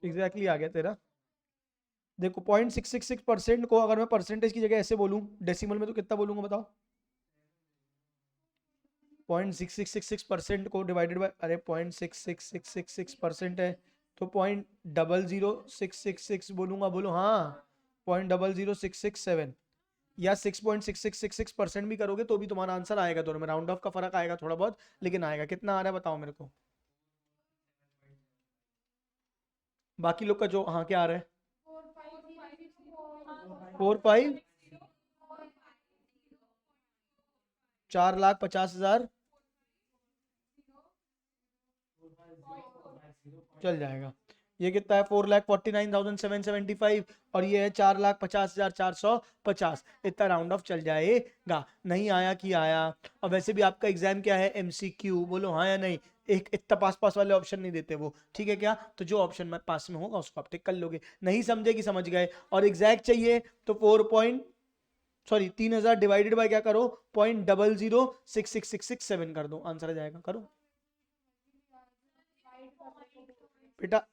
एग्जैक्टली आ गया तेरा। देखो 0.666% को अगर मैं परसेंटेज की जगह ऐसे बोलूं डेसिमल में, तो कितना बोलूंगा बताओ। 0.6666% को डिवाइडेड बाय, अरे 0.66666% है तो 0.00666 बोलूंगा। बोलो हाँ 0.00667 या 6.6666% भी करोगे तो भी तुम्हारा आंसर आएगा। दोनों में राउंड ऑफ का फर्क आएगा थोड़ा बहुत, लेकिन आएगा। कितना आ रहा है बताओ मेरे को, बाकी लोग का जो, हाँ क्या आ रहा है 4,5 4,50,000 चल जाएगा। ये कितना है 4,49,775 और ये है 4,50,450। इतना राउंड ऑफ चल जाएगा। नहीं आया कि आया। और वैसे भी आपका एग्जाम क्या है MCQ, बोलो हाँ या नहीं। एक इतना पास पास वाले ऑप्शन नहीं देते वो, ठीक है क्या। तो जो ऑप्शन में पास में होगा उसको आप टिक कर लोगे। नहीं समझे कि समझ गए। और एग्जैक्ट चाहिए तो 3,000 डिवाइडेड बाय क्या करो 0.006667 कर दो, आंसर आ जाएगा। करो बेटा।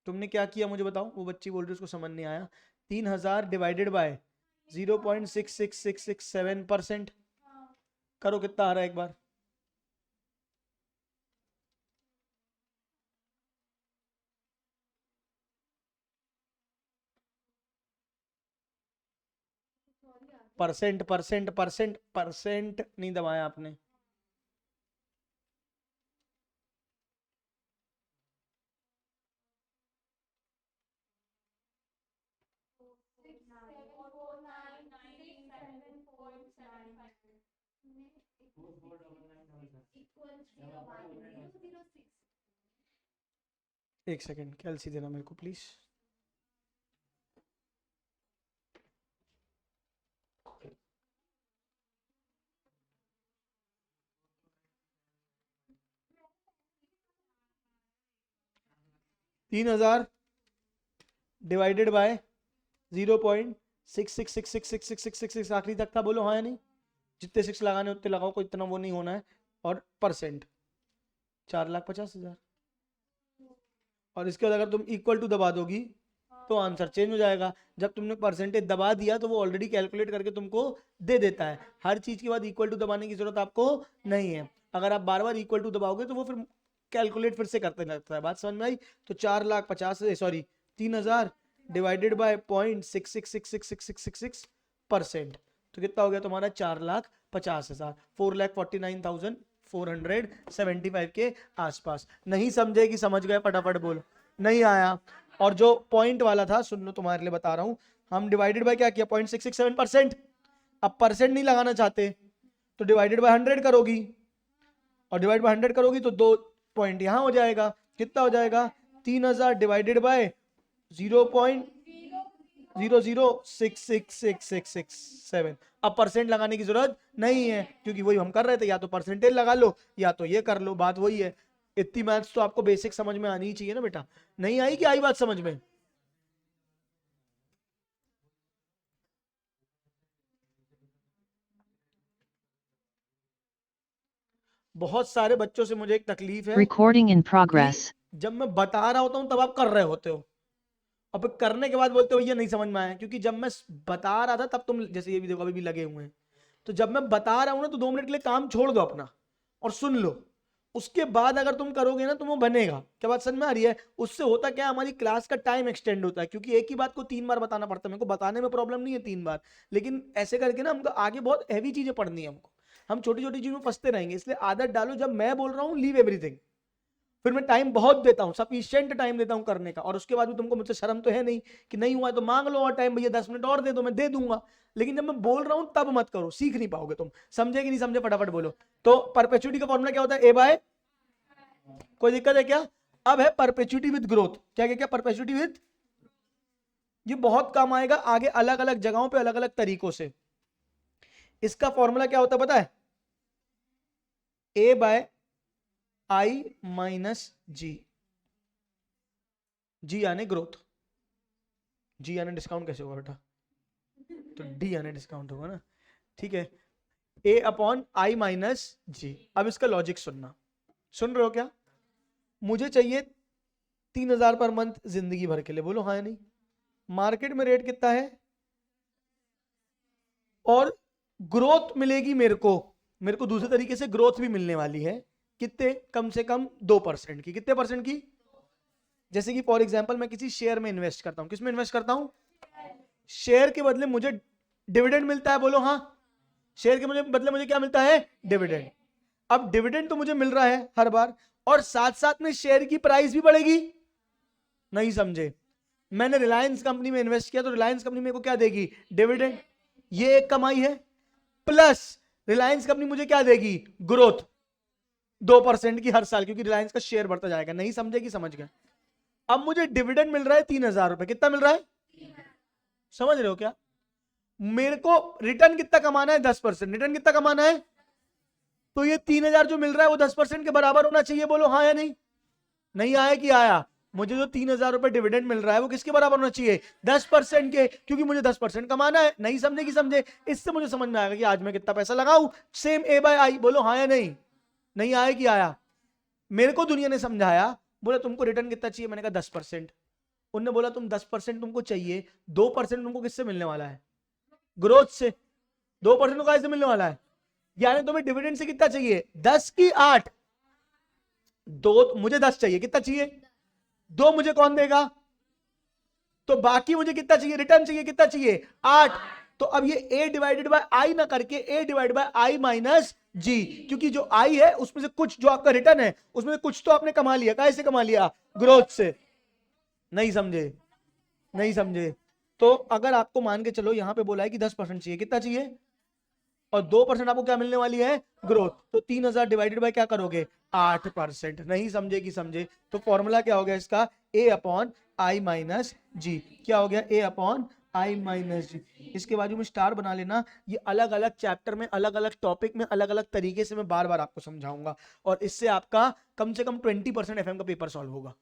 तुमने क्या किया मुझे बताओ, वो बच्ची बोल रही है उसको समझ नहीं आया। 3,000 डिवाइडेड बाय 0.66667%। करो कितना आ रहा है एक बार। परसेंट परसेंट परसेंट परसेंट नहीं दबाया आपने। एक सेकेंड कैलसी देना मेरे को प्लीज। तीन हजार डिवाइडेड बाय 0.6666666 आखिरी तक था। बोलो हाँ या नहीं। जितने 6 लगाने उतने लगाओ, कोई इतना वो नहीं होना है। और परसेंट 4,50,000 और इसके बाद अगर तुम इक्वल टू दबा दोगी तो आंसर चेंज हो जाएगा। जब तुमने परसेंटेज दबा दिया तो वो ऑलरेडी कैलकुलेट करके तुमको दे देता है। हर चीज के बाद इक्वल टू दबाने की जरूरत आपको नहीं है। अगर आप बार बार इक्वल टू दबाओगे तो वो फिर कैलकुलेट फिर से करते लगता है। बात समझ में आई? तो 3,50,000 डिवाइडेड बाय 0.66666666% तो कितना हो गया तुम्हारा? 4,50,000, 4,49,475 के आसपास। नहीं समझे कि समझ गए? फटाफट बोलो। नहीं आया? और जो पॉइंट वाला था, सुन लो तुम्हारे लिए बता रहा हूं, हम डिवाइडेड बाय क्या किया? 0.667%। अब परसेंट नहीं लगाना चाहते तो डिवाइडेड बाय 100 करोगी, और डिवाइड बाय 100 करोगी तो 2 पॉइंट यहां हो जाएगा। कितना हो जाएगा? 3,000 डिवाइडेड बाय 0.00666667। अब परसेंट लगाने की जरूरत नहीं है क्योंकि वही हम कर रहे थे, या तो परसेंटेज लगा लो या तो ये कर लो, बात वही है। इतनी मैथ्स तो आपको बेसिक समझ में आनी ही चाहिए ना बेटा। नहीं आई कि आई बात समझ में? बहुत सारे बच्चों से मुझे एक तकलीफ है Recording in कि progress. जब मैं बता रहा होता हूं तब आप कर रहे होते हो, और फिर करने के बाद बोलते हो ये नहीं समझ में आया। क्योंकि जब मैं बता रहा था तब तुम, जैसे ये भी देखो अभी भी लगे हुए हैं, तो जब मैं बता रहा हूं ना तो 2 मिनट के लिए काम छोड़ दो अपना और सुन लो। उसके बाद अगर तुम करोगे ना तो वो बनेगा। क्या बात समझ में आ रही है? उससे होता क्या, हमारी क्लास का टाइम एक्सटेंड होता है, क्योंकि एक ही बात को 3 बार बताना पड़ता है। मेरे को बताने में प्रॉब्लम नहीं है 3 बार, लेकिन ऐसे करके ना हमको आगे बहुत हैवी चीजें पढ़नी है हमको। हम छोटी छोटी चीजों में फंसते रहेंगे। इसलिए आदत डालो, जब मैं बोल रहा हूँ लीव एवरीथिंग। फिर मैं टाइम बहुत देता हूँ, सफिशिएंट टाइम देता हूँ करने का। और उसके बाद भी तुमको मुझसे शर्म तो है नहीं कि नहीं हुआ तो मांग लो और टाइम, भैया 10 मिनट और दे दो, मैं दे दूंगा। लेकिन जब मैं बोल रहा हूं तब मत करो, सीख नहीं पाओगे तुम। समझे कि नहीं समझे? फटाफट बोलो। तो परपेचुइटी का फॉर्मूला क्या होता है? ए बाय, कोई दिक्कत है क्या? अब है परपेचुइटी विद ग्रोथ। क्या क्या क्या? परपेचुइटी विद, ये बहुत काम आएगा आगे अलग अलग जगहों पे अलग अलग तरीकों से। इसका फॉर्मूला क्या होता है पता है? ए बाय आई माइनस जी। जी यानी ग्रोथ, जी यानी डिस्काउंट कैसे होगा बेटा? तो डी यानी डिस्काउंट होगा ना। ठीक है, ए अपॉन आई माइनस जी। अब इसका लॉजिक सुनना, सुन रहे हो क्या? मुझे चाहिए 3,000 पर मंथ जिंदगी भर के लिए, बोलो हाँ या नहीं। मार्केट में रेट कितना है? और ग्रोथ मिलेगी मेरे को दूसरे तरीके से ग्रोथ भी मिलने वाली है। कितने? कम से कम 2% की। कितने परसेंट की? जैसे कि फॉर एग्जांपल मैं किसी शेयर में इन्वेस्ट करता हूं। किस में इन्वेस्ट करता हूं? शेयर के बदले मुझे डिविडेंड मिलता है, बोलो हाँ। शेयर के मुझे बदले मुझे क्या मिलता है? डिविडेंड। अब डिविडेंड तो मुझे मिल रहा है हर बार, और साथ साथ में शेयर की प्राइस भी बढ़ेगी। नहीं समझे? मैंने रिलायंस कंपनी में इन्वेस्ट किया तो रिलायंस कंपनी मेरे को क्या देगी? डिविडेंड। ये एक कमाई है, प्लस रिलायंस कंपनी मुझे क्या देगी? ग्रोथ 2% की हर साल, क्योंकि रिलायंस का शेयर बढ़ता जाएगा। नहीं समझे कि समझ गए? अब मुझे डिविडेंड मिल रहा है 3,000 रुपए। कितना मिल रहा है? समझ रहे हो क्या? मेरे को रिटर्न कितना कमाना है? 10%। रिटर्न कितना कमाना है? तो ये 3,000 जो मिल रहा है वो 10% के बराबर होना चाहिए, बोलो हाँ या नहीं। नहीं आया कि आया? मुझे जो 3,000 रुपए डिविडेंड मिल रहा है वो किसके बराबर होना चाहिए? 10% के, क्योंकि मुझे 10% कमाना है। नहीं समझे कि समझे? इससे मुझे समझ में आएगा कि आज मैं कितना पैसा लगाऊं। सेम ए बाय आई, बोलो हाँ या नहीं। नहीं आया कि आया? मेरे को दुनिया ने समझाया, बोला तुमको रिटर्न कितना चाहिए? मैंने कहा 10%। उन्होंने बोला तुम 10% तुमको चाहिए, 2% तुमको किससे मिलने वाला है? ग्रोथ से। 2% तो कैसे मिलने वाला है? यानी तुम्हें डिविडेंड से कितना चाहिए? 10 की 8। दो मुझे 10 चाहिए, कितना चाहिए? 2 मुझे कौन देगा? तो बाकी मुझे कितना चाहिए? रिटर्न चाहिए। कितना चाहिए? 8। तो अब ये a डिवाइडेड बाय आई ना करके a divide by I minus G, क्योंकि जो आई है उसमें से कुछ, जो आपका रिटर्न है उसमें से कुछ तो आपने कमा लिया। कैसे कमा लिया? ग्रोथ से। नहीं समझे? नहीं समझे? तो अगर आपको मान के चलो यहां पे बोला है कि 10% चाहिए, कितना चाहिए? और 2% आपको क्या मिलने वाली है? ग्रोथ। तो 3,000 डिवाइडेड बाय क्या करोगे? 8%। नहीं समझे कि समझे? तो फॉर्मूला क्या हो गया इसका? ए अपॉन आई माइनस जी। क्या हो गया? ए अपॉन आई माइनस जी। इसके बाजू में स्टार बना लेना। ये अलग अलग चैप्टर में अलग अलग टॉपिक में अलग अलग तरीके से मैं बार बार आपको समझाऊंगा, और इससे आपका कम से कम 20% एफएम का पेपर सॉल्व होगा।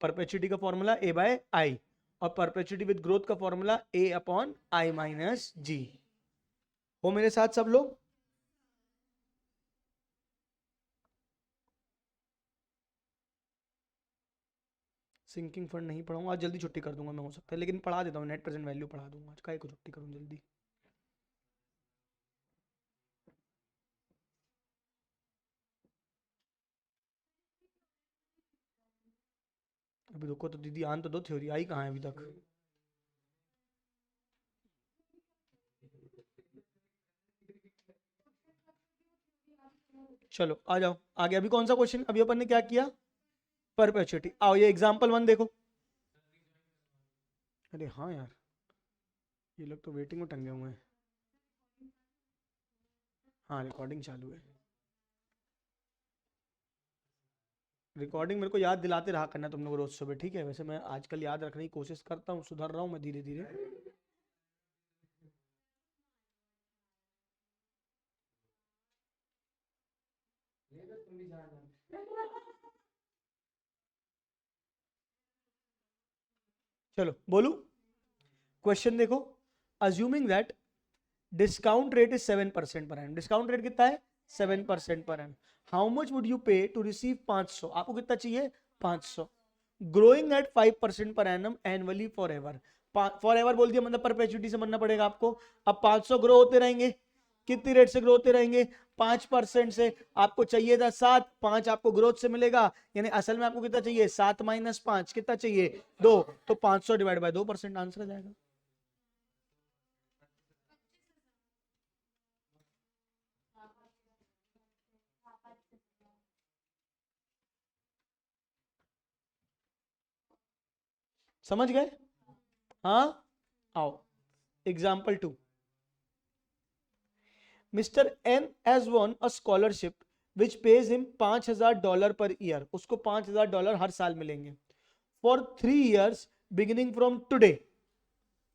परपेचुइटी का फॉर्मूला a बाय आई, और परपेचुइटी विद ग्रोथ का formula a upon I minus G. हो मेरे साथ सब लोग? सिंकिंग फंड नहीं पढ़ाऊंगा आज, जल्दी छुट्टी कर दूंगा मैं, हो सकता है, लेकिन पढ़ा देता हूँ, नेट प्रेजेंट वैल्यू पढ़ा दूंगा आज, काहे को छुट्टी करूँ जल्दी। अभी रुको तो दीदी, आन तो दो, थ्योरी आई कहाँ है अभी तक? चलो आ जाओ आगे। अभी कौन सा क्वेश्चन, अभी अपन ने क्या किया? परपेचुइटी। आओ ये एग्जांपल 1 देखो। अरे हाँ यार, ये लोग तो वेटिंग में टंगे हुए हैं। हाँ रिकॉर्डिंग चालू है। रिकॉर्डिंग मेरे को याद दिलाते रहा करना तुम लोग रोज सुबह, ठीक है? वैसे मैं आजकल याद रखने की कोशिश करता हूँ, सुधर रहा हूँ मैं धीरे धीरे। चलो बोलू क्वेश्चन देखो। Assuming that discount rate is 7% per annum. Discount rate कितना है? 7% per annum. How much would you पे टू रिसीव 500? आपको कितना चाहिए? 500। Growing at 5% per annum annually for ever. For ever बोल दिया मतलब परपेचुइटी से बनना पड़ेगा आपको। अब 500 ग्रो होते रहेंगे, कितनी रेट से ग्रो होते रहेंगे? 5% से। आपको चाहिए था 7, 5 आपको ग्रोथ से मिलेगा, यानी असल में आपको कितना चाहिए? 7 माइनस 5 कितना चाहिए? 2। तो 500 डिवाइड बाय 2% आंसर आ जाएगा। समझ गए? हाँ आओ example 2। Mister N has won a scholarship which pays him $5000 per year. उसको $5000 हर साल मिलेंगे for 3 years beginning from today.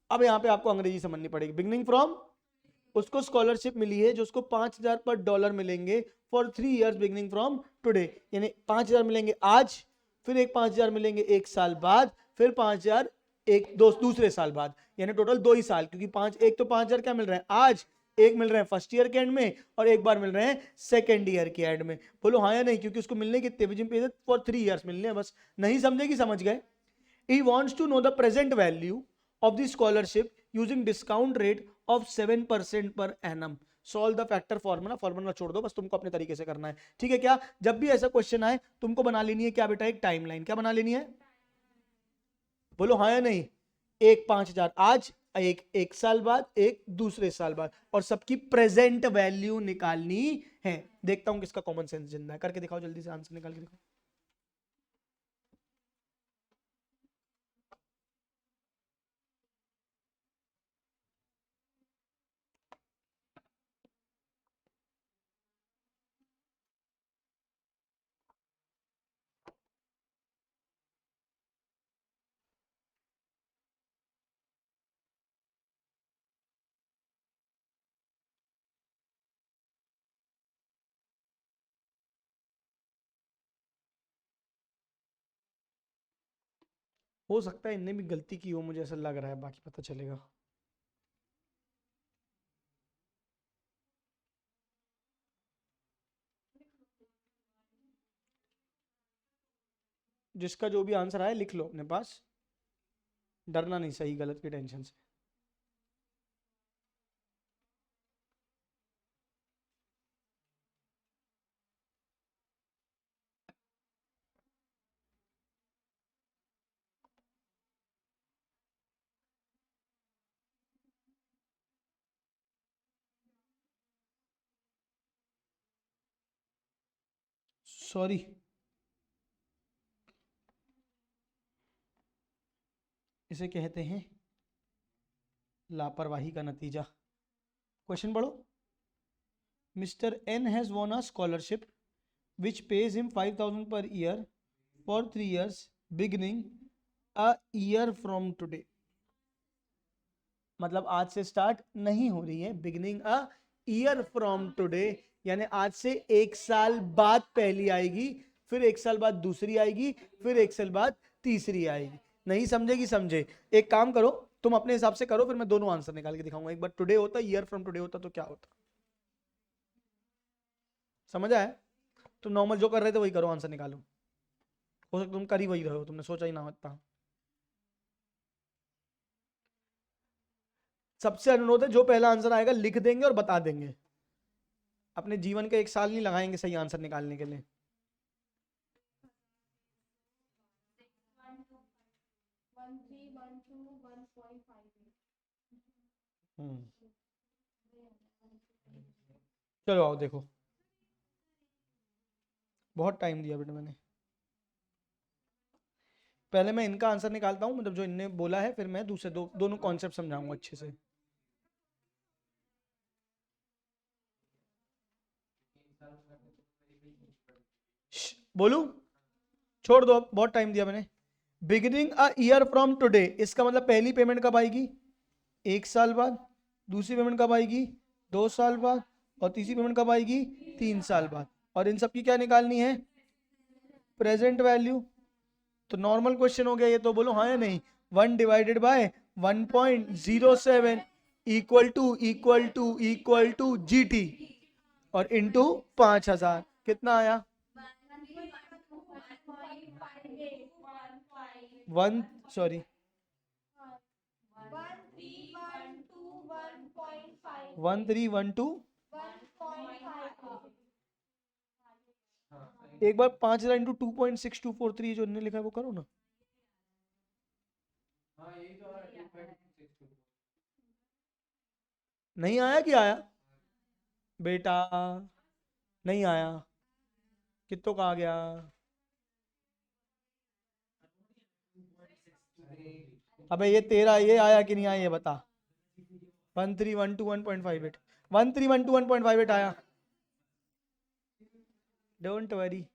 अब यहां पे आपको अंग्रेजी समझनी पड़ेगी। बिगिनिंग फ्रॉम, उसको स्कॉलरशिप मिली है जो उसको $5000 मिलेंगे for 3 years beginning from today, यानी 5000 मिलेंगे आज, फिर एक 5000 मिलेंगे 1 साल बाद, फिर 5000 एक दूसरे साल बाद, यानी टोटल 2 ही साल। क्योंकि एक तो 5000 क्या मिल रहे हैं आज, एक मिल रहे हैं फर्स्ट ईयर के एंड में, और एक बार मिल रहे हैं सेकेंड ईयर के एंड में। बोलो हाँ या नहीं? क्योंकि उसको मिलने कितने फॉर 3 years मिलने हैं बस। नहीं समझे कि समझ गए? He wants to know the present value of the scholarship using discount rate of 7% per annum. Solve the factor formula। Formula छोड़ दो, बस तुमको अपने तरीके से करना है, ठीक है क्या? जब भी ऐसा क्वेश्चन आए तुमको बना लेनी है क्या बेटा? एक टाइमलाइन। क्या बना लेनी है? बोलो हाँ या नहीं? एक 5000 आज, एक साल बाद, एक दूसरे साल बाद, और सबकी प्रेजेंट वैल्यू निकालनी है। देखता हूं किसका कॉमन सेंस जिंदा है, करके दिखाओ जल्दी से, आंसर निकाल के दिखाओ। हो सकता है इनने भी गलती की हो, मुझे ऐसा लग रहा है, बाकी पता चलेगा। जिसका जो भी आंसर आए लिख लो अपने पास, डरना नहीं सही गलत की टेंशन से। सॉरी, इसे कहते हैं लापरवाही का नतीजा। क्वेश्चन पढ़ो। Mister N has won a scholarship which pays him 5000 per year for 3 years beginning a year from today. मतलब आज से स्टार्ट नहीं हो रही है, beginning a year from today, यानी आज से 1 साल बाद पहली आएगी, फिर 1 साल बाद दूसरी आएगी, फिर 1 साल बाद तीसरी आएगी। नहीं समझेगी समझे। एक काम करो, तुम अपने हिसाब से करो, फिर मैं दोनों आंसर निकाल के दिखाऊंगा। एक बार टुडे होता, ईयर फ्रॉम टुडे होता तो क्या होता, समझ आया? तुम नॉर्मल जो कर रहे थे वही करो, आंसर निकालो। हो सकता तुम कर ही वही रहे हो, तुमने सोचा ही ना होता। सबसे अनुरोध है जो पहला आंसर आएगा लिख देंगे और बता देंगे। अपने जीवन का 1 साल नहीं लगाएंगे सही आंसर निकालने के लिए। चलो आओ देखो, बहुत टाइम दिया बेटा मैंने। पहले मैं इनका आंसर निकालता हूँ, मतलब जो इनने बोला है, फिर मैं दूसरे दोनों कॉन्सेप्ट समझाऊंगा अच्छे से। बोलू, छोड़ दो अब, बहुत टाइम दिया मैंने। Beginning a year from today, इसका मतलब पहली पेमेंट कब आएगी? 1 साल बाद। दूसरी पेमेंट कब आएगी? 2 साल बाद। और तीसरी पेमेंट कब आएगी? 3 साल बाद। और इन सब की क्या निकालनी है? Present value. तो नॉर्मल क्वेश्चन हो गया ये तो, बोलो हाँ या नहीं। 1 divided by 1.07 equal to GT और इंटू 5000 कितना आया? 1 सॉरी 1312। एक बार 5000 इंटू 2.6243 जो इन्होंने लिखा है वो करो ना। हाँ यही तो है 2.62। नहीं आया कि आया बेटा? नहीं आया, कितों का आ गया? अबे ये तेरा ये आया कि नहीं आया ये बता। 1312 1.58 1312 1.58 आया। डोंट वरी,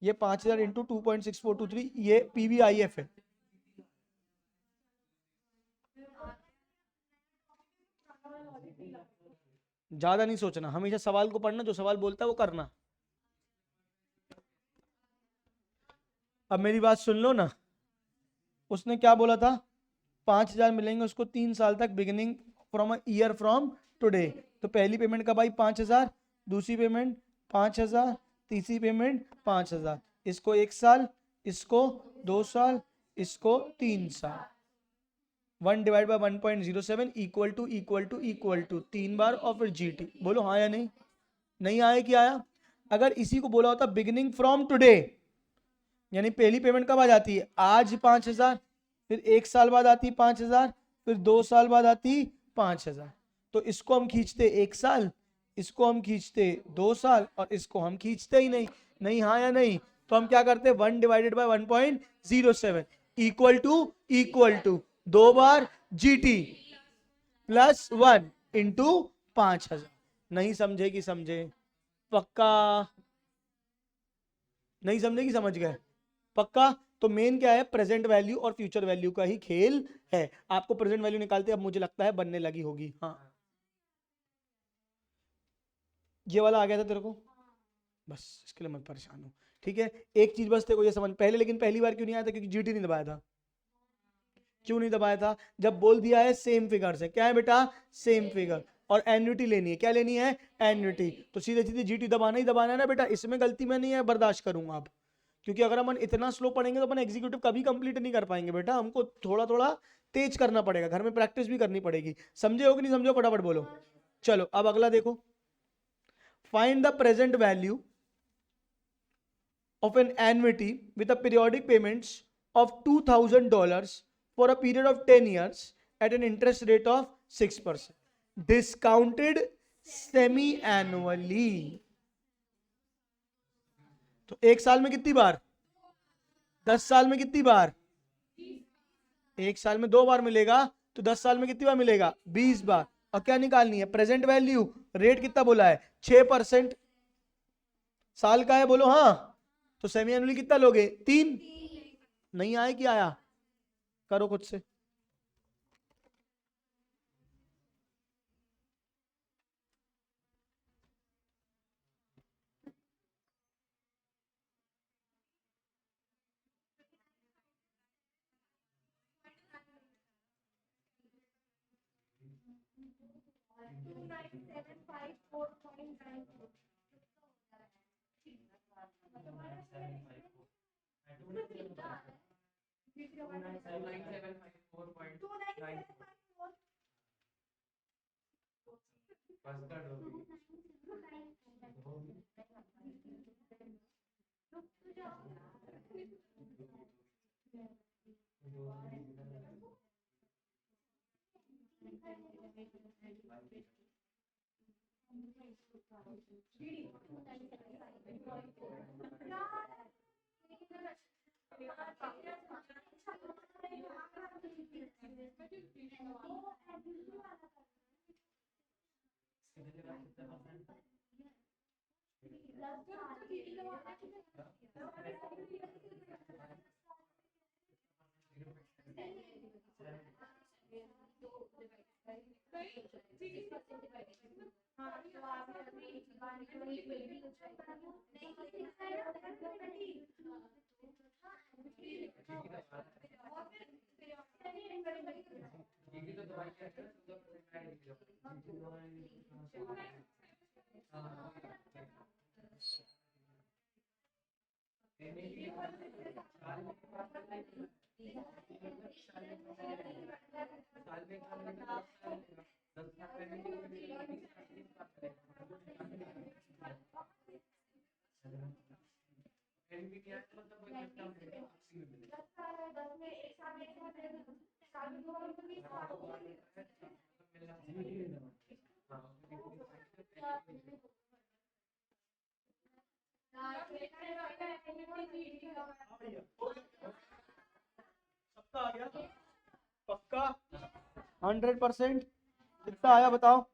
ये 5000 इंटू 2.6423 ये PVIF है। ज्यादा नहीं सोचना, हमेशा सवाल को पढ़ना, जो सवाल बोलता है वो करना। अब मेरी बात सुन लो ना, उसने क्या बोला था? 5000 मिलेंगे उसको 3 साल तक, beginning from year from today. तो पहली पेमेंट कब आई? 5000। दूसरी पेमेंट 5000। तीसरी पेमेंट 5000। इसको 1 साल, इसको 2 साल, इसको 3 साल। 1 डिवाइड बाय 1.07 इक्वल टू 3 बार और फिर GT। बोलो हाँ या नहीं। नहीं आया कि आया? अगर इसी को बोला होता बिगिनिंग फ्रॉम टुडे, यानी पहली पेमेंट कब आ जाती है? आज 5000, फिर 1 साल बाद आती 5000, फिर 2 साल बाद आती 5000। तो इसको हम खींचते 1 साल, इसको हम खींचते 2 साल और इसको हम खींचते ही नहीं। नहीं हाँ या नहीं? तो हम क्या करते? 1 डिवाइडेड बाय 1.07 इक्वल टू 2 बार GT प्लस 1 इंटू 5000। नहीं समझे कि समझे? पक्का? नहीं समझे कि समझ गए? पक्का? तो मेन क्या है? प्रेजेंट वैल्यू और फ्यूचर वैल्यू का ही खेल है। आपको प्रेजेंट वैल्यू निकालते अब मुझे लगता है बनने लगी होगी। हाँ ये वाला आ गया था तेरे को, बस इसके लिए मत परेशान हो। ठीक है, एक चीज बस तेरे को ये समझ पहले, लेकिन पहली बार क्यों नहीं आया था? क्योंकि GT नहीं दबाया था। क्यों नहीं दबाया था? जब बोल दिया है सेम फिगर से, क्या है बेटा? Same figure. और एन्युटी लेनी है, क्या लेनी है? एन्युटी। तो सीधे सीधे GT दबाना ही दबाना है ना बेटा, इसमें गलती मैं नहीं है, बर्दाश्त करूंगा अब। क्योंकि अगर हम इतना स्लो पढ़ेंगे तो अपन एग्जीक्यूटिव कभी कंप्लीट नहीं कर पाएंगे बेटा, हमको थोड़ा थोड़ा तेज करना पड़ेगा, घर में प्रैक्टिस भी करनी पड़ेगी। समझे हो कि नहीं समझे हो? फटाफट बोलो। चलो अब अगला देखो, find the present value of an annuity with a periodic payments of $2000 for a period of 10 years at an interest rate of 6%, discounted semi-annually। तो 1 साल में कितनी बार? 10 साल में कितनी बार? 1 साल में 2 बार मिलेगा, तो 10 साल में कितनी बार मिलेगा? 20 बार। और क्या निकालनी है? Present value. रेट कितना बोला है? 6%। साल का है, बोलो हाँ। तो सेमी एनुअली कितना लोगे? 3। नहीं आए कि आया? करो खुद से। सबका आ गया पक्का 100%? कितना आया बताओ?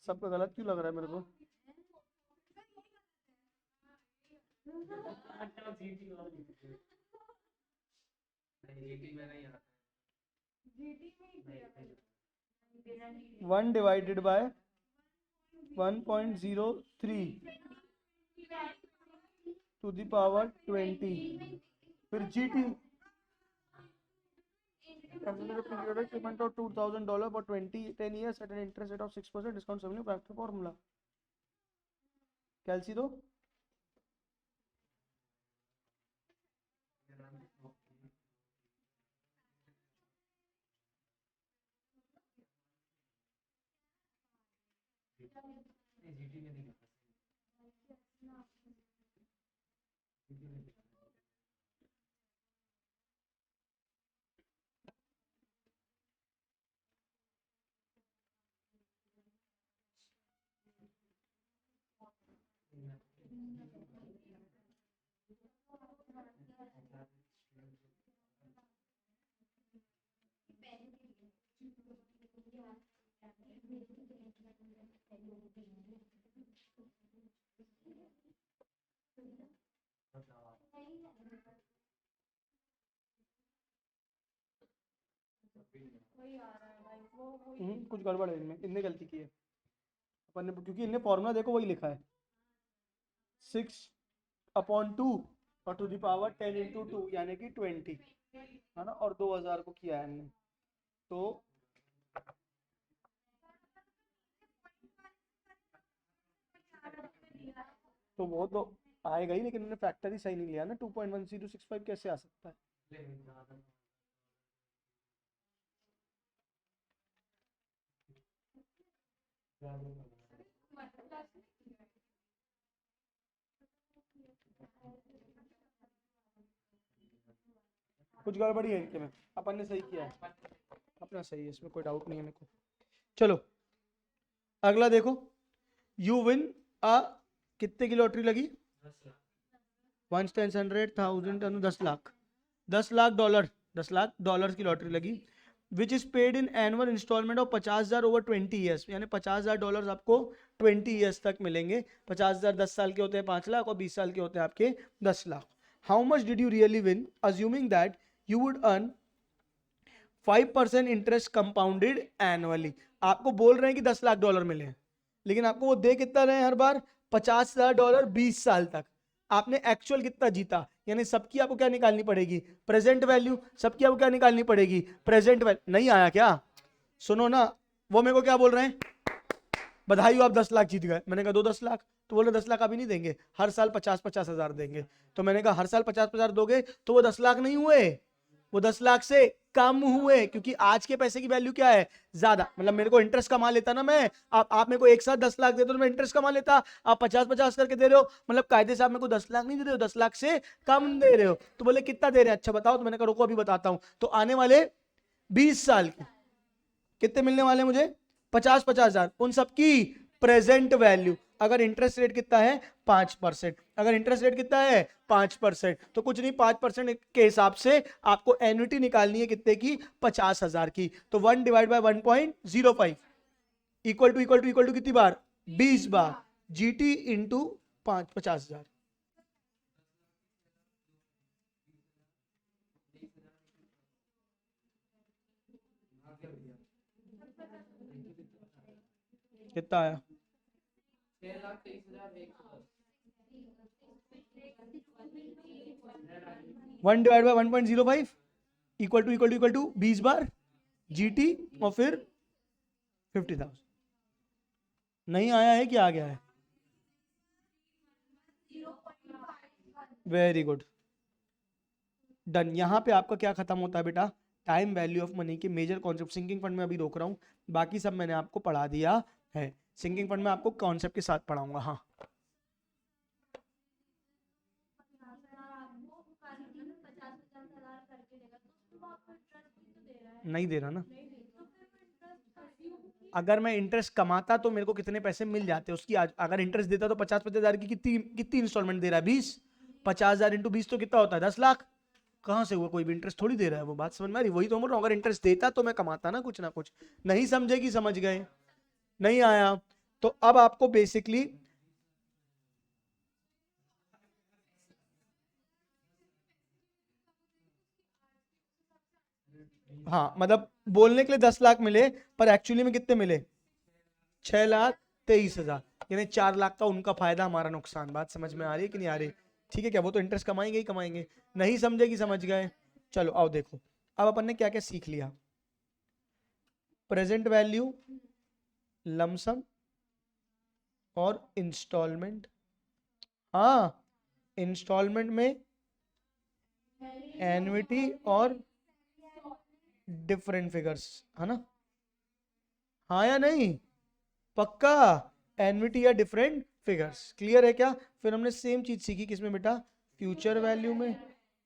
सबका गलत क्यों लग रहा है मेरे को? One divided by 1.03 to the power 20, फिर GT payment of $2,000 for 10 years at an interest rate of 6% discount 7 factor formula. कैलसी दो कुछ गड़बड़ है इनमें, इनने गलती की है अपन ने, क्योंकि इनने फॉर्मूला देखो वही लिखा है 6/2 और टू द पावर 10 into 2 यानी कि 20 है ना, और 2000 को किया है हमने तो वो तो आएगा ही, लेकिन उन्होंने फैक्टर ही सही नहीं लिया ना। 2.1065 कैसे आ सकता है? कुछ गड़बड़ी है इनके में, अपन ने सही किया है, अपना सही है, इसमें कोई डाउट नहीं है मेरे को। चलो अगला देखो, यू विन आ कितने की लॉटरी लगी? 1 10 100 1000 10 लाख, 10 लाख डॉलर, 10 लाख डॉलर की लॉटरी लगी, which is paid in annual installment of 50,000 over 20 years, यानी 50,000 डॉलर आपको 20 ईयर्स तक मिलेंगे। 50,000 10 साल के होते हैं 5 लाख और 20 साल के होते हैं आपके 10 lakh. How much did you really win assuming that you would earn 5% interest compounded annually. आपको बोल रहे हैं कि 10 लाख डॉलर मिले हैं, लेकिन आपको वो दे कितना रहे हैं हर बार? 50,000 डॉलर 20 साल तक। आपने एक्चुअल कितना जीता, यानी सबकी आपको क्या निकालनी पड़ेगी, प्रेजेंट वैल्यू। सबकी आपको क्या निकालनी पड़ेगी, प्रेजेंट वैल्यू। नहीं आया क्या, सुनो ना, वो मेरे को क्या बोल रहे हैं, बधाई हो आप 10 लाख जीत गए। मैंने कहा दो 10 लाख, तो बोले 10 लाख अभी नहीं देंगे, हर साल 50-50 हजार देंगे। तो मैंने कहा हर साल 50-50 दोगे तो वो 10 लाख नहीं हुए, वो 10 लाख से कम हुए, क्योंकि आज के पैसे की वैल्यू क्या है, ज्यादा। मतलब मेरे को इंटरेस्ट कमा लेता ना मैं, आप मेरे को एक साथ 10 लाख दे दो तो मैं इंटरेस्ट कमा लेता। आप 50-50 करके दे रहे हो, मतलब कायदे से आप मेरे को 10 लाख नहीं दे रहे हो, 10 लाख से कम दे रहे हो। तो बोले कितना दे रहे हैं, अच्छा बताओ। तो मैंने कहा रुको अभी बताता हूं। तो आने वाले 20 साल की कितने मिलने वाले मुझे, 50-50 हजार, उन सबकी प्रेजेंट वैल्यू। अगर इंटरेस्ट रेट कितना है 5%, अगर इंटरेस्ट रेट कितना है 5%, तो कुछ नहीं, 5% के हिसाब से आपको एन्युटी निकालनी है कितने की, 50,000 की। तो 1 डिवाइड बाय 1.05 इक्वल टू कितनी बार, 20 बार, जीटी इंटू 50,000। कितना आया, 1 डिवाइड बाय 1.05 इक्वल टू 20 बार जीटी और फिर 50,000। नहीं आया है कि आ गया है, वेरी गुड, डन। यहां पे आपका क्या खत्म होता है बेटा, टाइम वैल्यू ऑफ मनी के मेजर कॉन्सेप्ट। सिंकिंग फंड में अभी रोक रहा हूं, बाकी सब मैंने आपको पढ़ा दिया है। सिंकिंग फंड में आपको कॉन्सेप्ट के साथ पढ़ाऊंगा। हाँ नहीं दे रहा ना, अगर मैं इंटरेस्ट कमाता तो मेरे को कितने पैसे मिल जाते उसकी। अगर इंटरेस्ट देता तो 50-50 हजार की कितनी कितनी इंस्टॉलमेंट दे रहा है, 20, 50,000 इंटू 20 तो कितना होता है, 10 लाख। कहां से हुआ, कोई भी इंटरेस्ट थोड़ी दे रहा है, वो बात समझ में आ रही, वही तो बोल रहा हूं, अगर इंटरेस्ट देता तो मैं कमाता ना कुछ ना कुछ। नहीं समझे कि समझ गए, नहीं आया। तो अब आपको बेसिकली हाँ, मतलब बोलने के लिए 10 लाख मिले पर एक्चुअली में कितने मिले, 6,23,000, यानी 4 लाख का उनका फायदा हमारा नुकसान। बात समझ में आ रही है कि नहीं आ रही, ठीक है क्या, वो तो इंटरेस्ट कमाएंगे ही कमाएंगे। नहीं समझे कि समझ गए। चलो आओ देखो, अब अपन ने क्या क्या सीख लिया, प्रेजेंट वैल्यू, लमसम और इंस्टॉलमेंट। हाँ, इंस्टॉलमेंट में एन्युटी और डिफरेंट फिगर्स, है ना, हाँ या नहीं, पक्का, एन्युटी या डिफरेंट फिगर्स, क्लियर है क्या। फिर हमने सेम चीज सीखी किसमें बेटा, फ्यूचर वैल्यू में।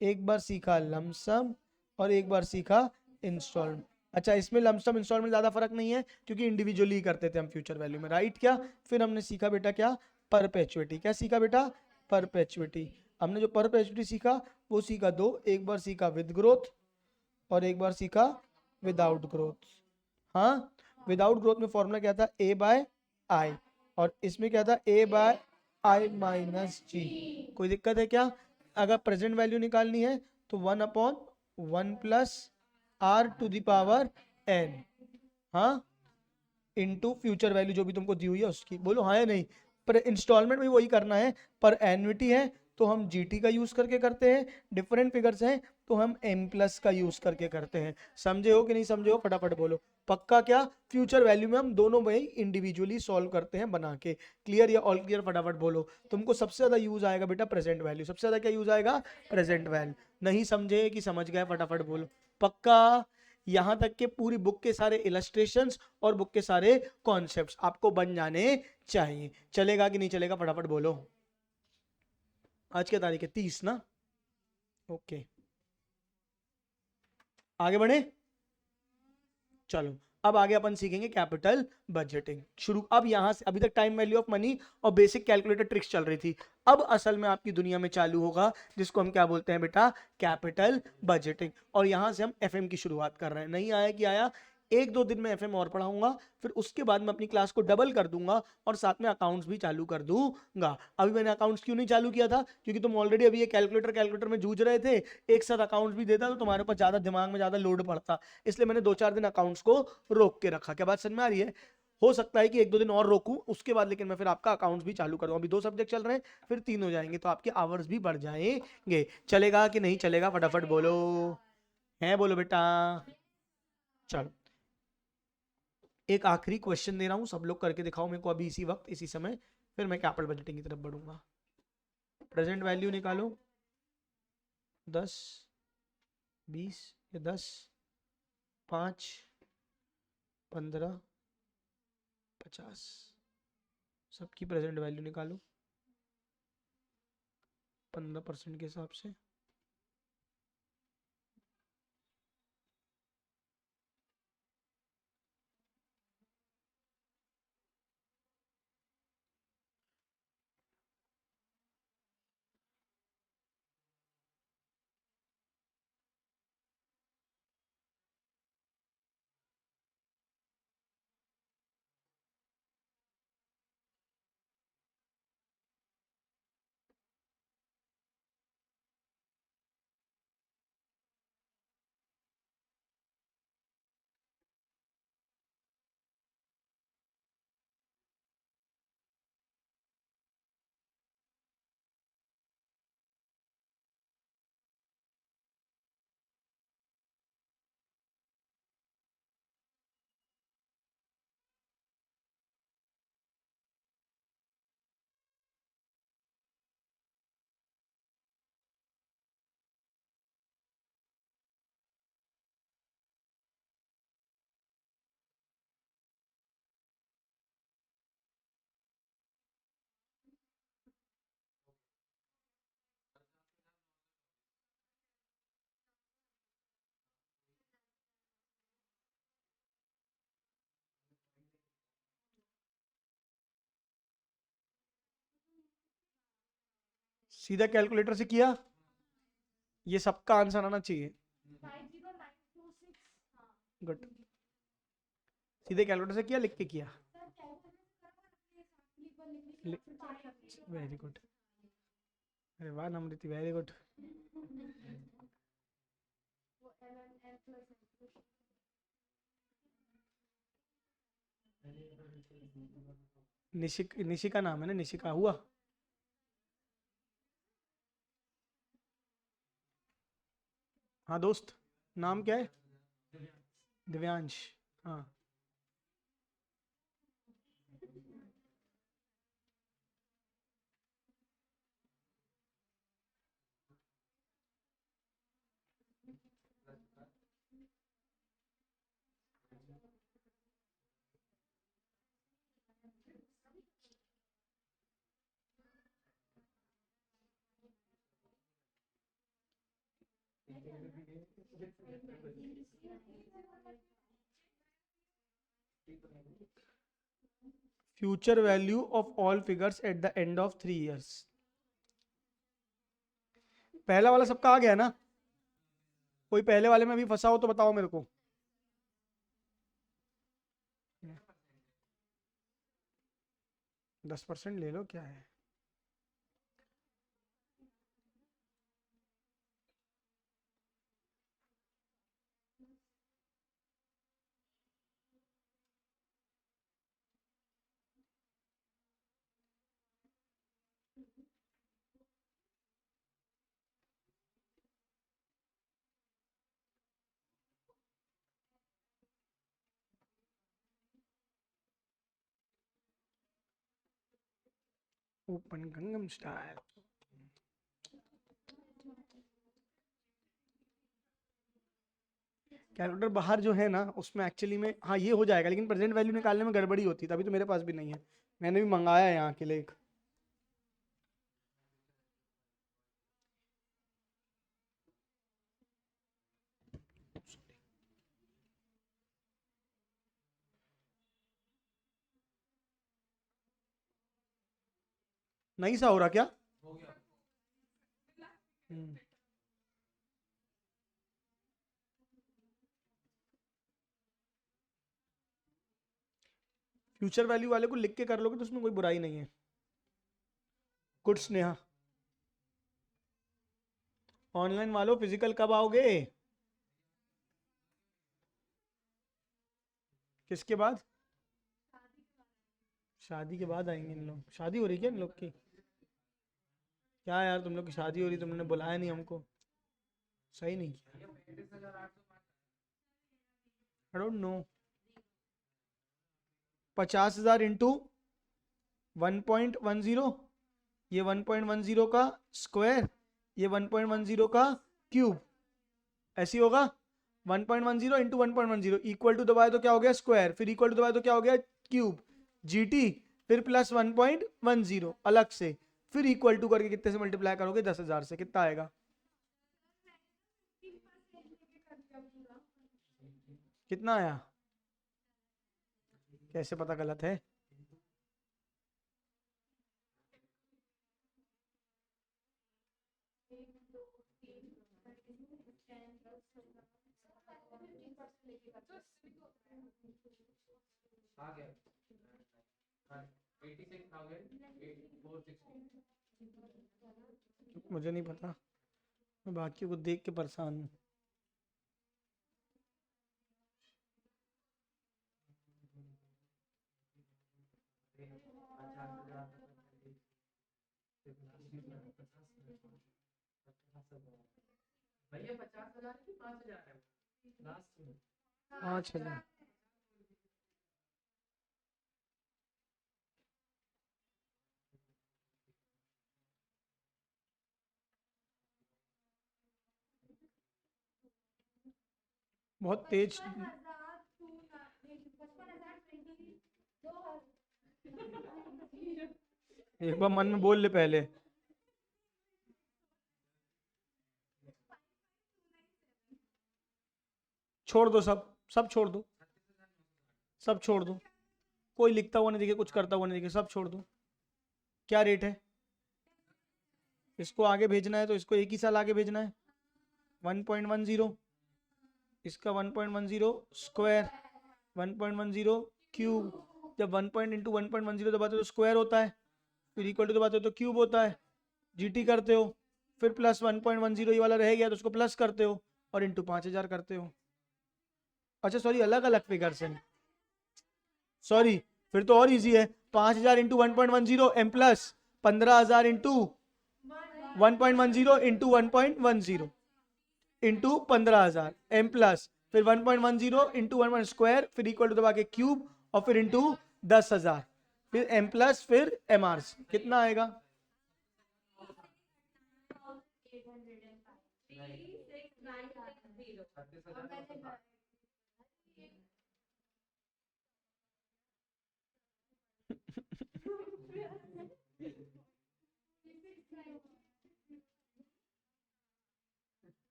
एक बार सीखा लमसम और एक बार सीखा इंस्टॉलमेंट। अच्छा, इसमें लमसम इंस्टॉलमेंट ज्यादा फर्क नहीं है क्योंकि इंडिविजुअली ही करते थे हम फ्यूचर वैल्यू में, राइट क्या। फिर हमने सीखा बेटा क्या, परपेचुइटी। क्या सीखा बेटा, परपेचुइटी। हमने जो परपेचुइटी सीखा वो सीखा दो, एक बार सीखा विद ग्रोथ और एक बार सीखा विदाउट ग्रोथ। हाँ, विदाउट ग्रोथ में फॉर्मूला क्या था, ए बाय आई, और इसमें क्या था, ए बाय आई माइनस जी। कोई दिक्कत है क्या। अगर प्रेजेंट वैल्यू निकालनी है तो 1/1 plus R to the power N, हाँ, इनटू फ्यूचर वैल्यू जो भी तुमको दी हुई है उसकी। बोलो हाँ या नहीं। पर इंस्टॉलमेंट में वही करना है, पर एन्युटी है तो हम जीटी का यूज करके करते हैं, डिफरेंट फिगर्स हैं तो हम एम प्लस का यूज करके करते हैं। समझे हो कि नहीं समझे हो, फटाफट बोलो। पक्का क्या, फ्यूचर वैल्यू में हम दोनों भाई इंडिविजुअली सॉल्व करते हैं बना के। क्लियर या ऑल क्लियर, फटाफट बोलो। तुमको सबसे ज्यादा यूज आएगा बेटा प्रेजेंट वैल्यू, सबसे ज्यादा क्या यूज आएगा, प्रेजेंट वैल्यू। नहीं समझे कि समझ गए, फटाफट बोलो। पक्का, यहां तक के पूरी बुक के सारे इलस्ट्रेशंस और बुक के सारे कॉन्सेप्ट्स आपको बन जाने चाहिए। चलेगा कि नहीं चलेगा, फटाफट बोलो। आज क्या तारीख है, 30 ना, ओके, आगे बढ़े। चलो अब आगे अपन सीखेंगे कैपिटल बजटिंग शुरू। अब यहां से अभी तक टाइम वैल्यू ऑफ मनी और बेसिक कैलकुलेटर ट्रिक्स चल रही थी, अब असल में आपकी दुनिया में चालू होगा जिसको हम क्या बोलते हैं बेटा, कैपिटल बजटिंग। और यहां से हम एफएम की शुरुआत कर रहे हैं। नहीं आया कि आया, 1-2 दिन में एफएम और पढ़ाऊंगा, फिर उसके बाद मैं अपनी क्लास को डबल कर दूंगा और साथ में अकाउंट्स भी चालू कर दूंगा। अभी मैंने अकाउंट्स क्यों नहीं चालू किया था, क्योंकि तुम ऑलरेडी अभी ये कैलकुलेटर में जूझ रहे थे, एक साथ अकाउंट्स भी देता तो तुम्हारे ऊपर ज्यादा दिमाग में ज्यादा लोड पड़ता, इसलिए मैंने 2-4 दिन अकाउंट्स को रोक के रखा। क्या बात समझ में आ रही है। हो सकता है कि 1-2 दिन और रोकूं, उसके बाद लेकिन मैं फिर आपका अकाउंट्स भी चालू करूँ। अभी 2 सब्जेक्ट चल रहे हैं, फिर 3 हो जाएंगे, तो आपके आवर्स भी बढ़ जाएंगे। चलेगा कि नहीं चलेगा, फटाफट बोलो, है बोलो बेटा। चलो एक आखिरी क्वेश्चन दे रहा हूँ, सब लोग करके दिखाओ मेरे को अभी इसी वक्त इसी समय, फिर मैं कैपिटल बजटिंग की तरफ बढ़ूंगा। प्रेजेंट वैल्यू निकालो, 10, 20 या 10, 5, 15, 50, सबकी प्रेजेंट वैल्यू निकालो 15% के हिसाब से। सीधा कैलकुलेटर से किया, ये सबका आंसर आना चाहिए। 50926 हाँ गुड, सीधे कैलकुलेटर से किया, लिख के किया, सर कैलकुलेटर से करो ना, अपने सामने पर लिख लीजिए। Very good. अरे वाह नम्रति, वेरी गुड। वो n प्लस निशिका नाम है ना, निशिका हुआ। हाँ दोस्त, नाम क्या है? दिव्यांश। हाँ future value of all figures at the end of 3 years। पहला वाला सबका आ गया ना? कोई पहले वाले में भी फंसा हो तो बताओ मेरे को। 10% ले लो, क्या है। Open Gangnam style. कैलकुलेटर बाहर जो है ना, उसमें एक्चुअली में हाँ ये हो जाएगा, लेकिन प्रेजेंट वैल्यू निकालने में गड़बड़ी होती है, तभी तो मेरे पास भी नहीं है। मैंने भी मंगाया है यहाँ के लिए एक। नहीं सा हो रहा क्या? हम्म। फ्यूचर वैल्यू वाले को लिख के कर लोगे तो उसमें कोई बुराई नहीं है। गुड स्नेहा। ऑनलाइन वालों फिजिकल कब आओगे? किसके बाद? शादी के बाद आएंगे इन लोग। शादी हो रही क्या इन लोग की? क्या यार तुम लोग की शादी हो रही, तुमने बुलाया नहीं हमको, सही नहीं किया। I don't know. 50,000 इंटू 1.10, ये 1.10 का स्क्वायर, ये 1.10 का क्यूब, ऐसी होगा। 1.10 इंटू 1.10 इक्वल टू दबाए तो क्या हो गया स्क्वायर, फिर इक्वल टू दबाए तो क्या हो गया क्यूब, जीटी, फिर प्लस 1.10 अलग से, फिर इक्वल टू करके कितने से मल्टीप्लाई करोगे? 10,000 से। कितना आएगा? कितना आया? कैसे पता गलत है? आ गया 86,460। मुझे नहीं पता, मैं बाकियों को देख के परेशान हूँ। भैया 50,000 की 5,000 है लास्ट में। 5,000। बहुत तेज। 55,000 एक बार मन में बोल ले पहले। छोड़ दो, सब सब छोड़ दो, सब छोड़ दो। कोई लिखता हुआ नहीं दिखे, कुछ करता हुआ नहीं दिखे, सब छोड़ दो। क्या रेट है? इसको आगे भेजना है तो इसको एक ही साल आगे भेजना है। 1.10, इसका 1.10 स्क्वायर, 1.10 क्यूब। जब 1 पॉइंट इंटू 1.10 दबाते हो तो स्क्वायर होता है, फिर इक्वल टू दबाते हो तो क्यूब होता है, जीटी करते हो, फिर प्लस 1.10 ये वाला रह गया तो उसको प्लस करते हो और इंटू 5,000 करते हो। अच्छा सॉरी, अलग अलग फिगर्स हैं, सॉरी, फिर तो और इजी है। 5,000 into 1.10 M plus 15,000 into 1.10 into 1.10 into 15,000 M plus, फिर 1.10 इंटू 1 स्क्वायर, फिर इक्वल टू दबा के क्यूब और फिर इंटू 10,000, फिर एम प्लस, फिर एम आर। कितना आएगा?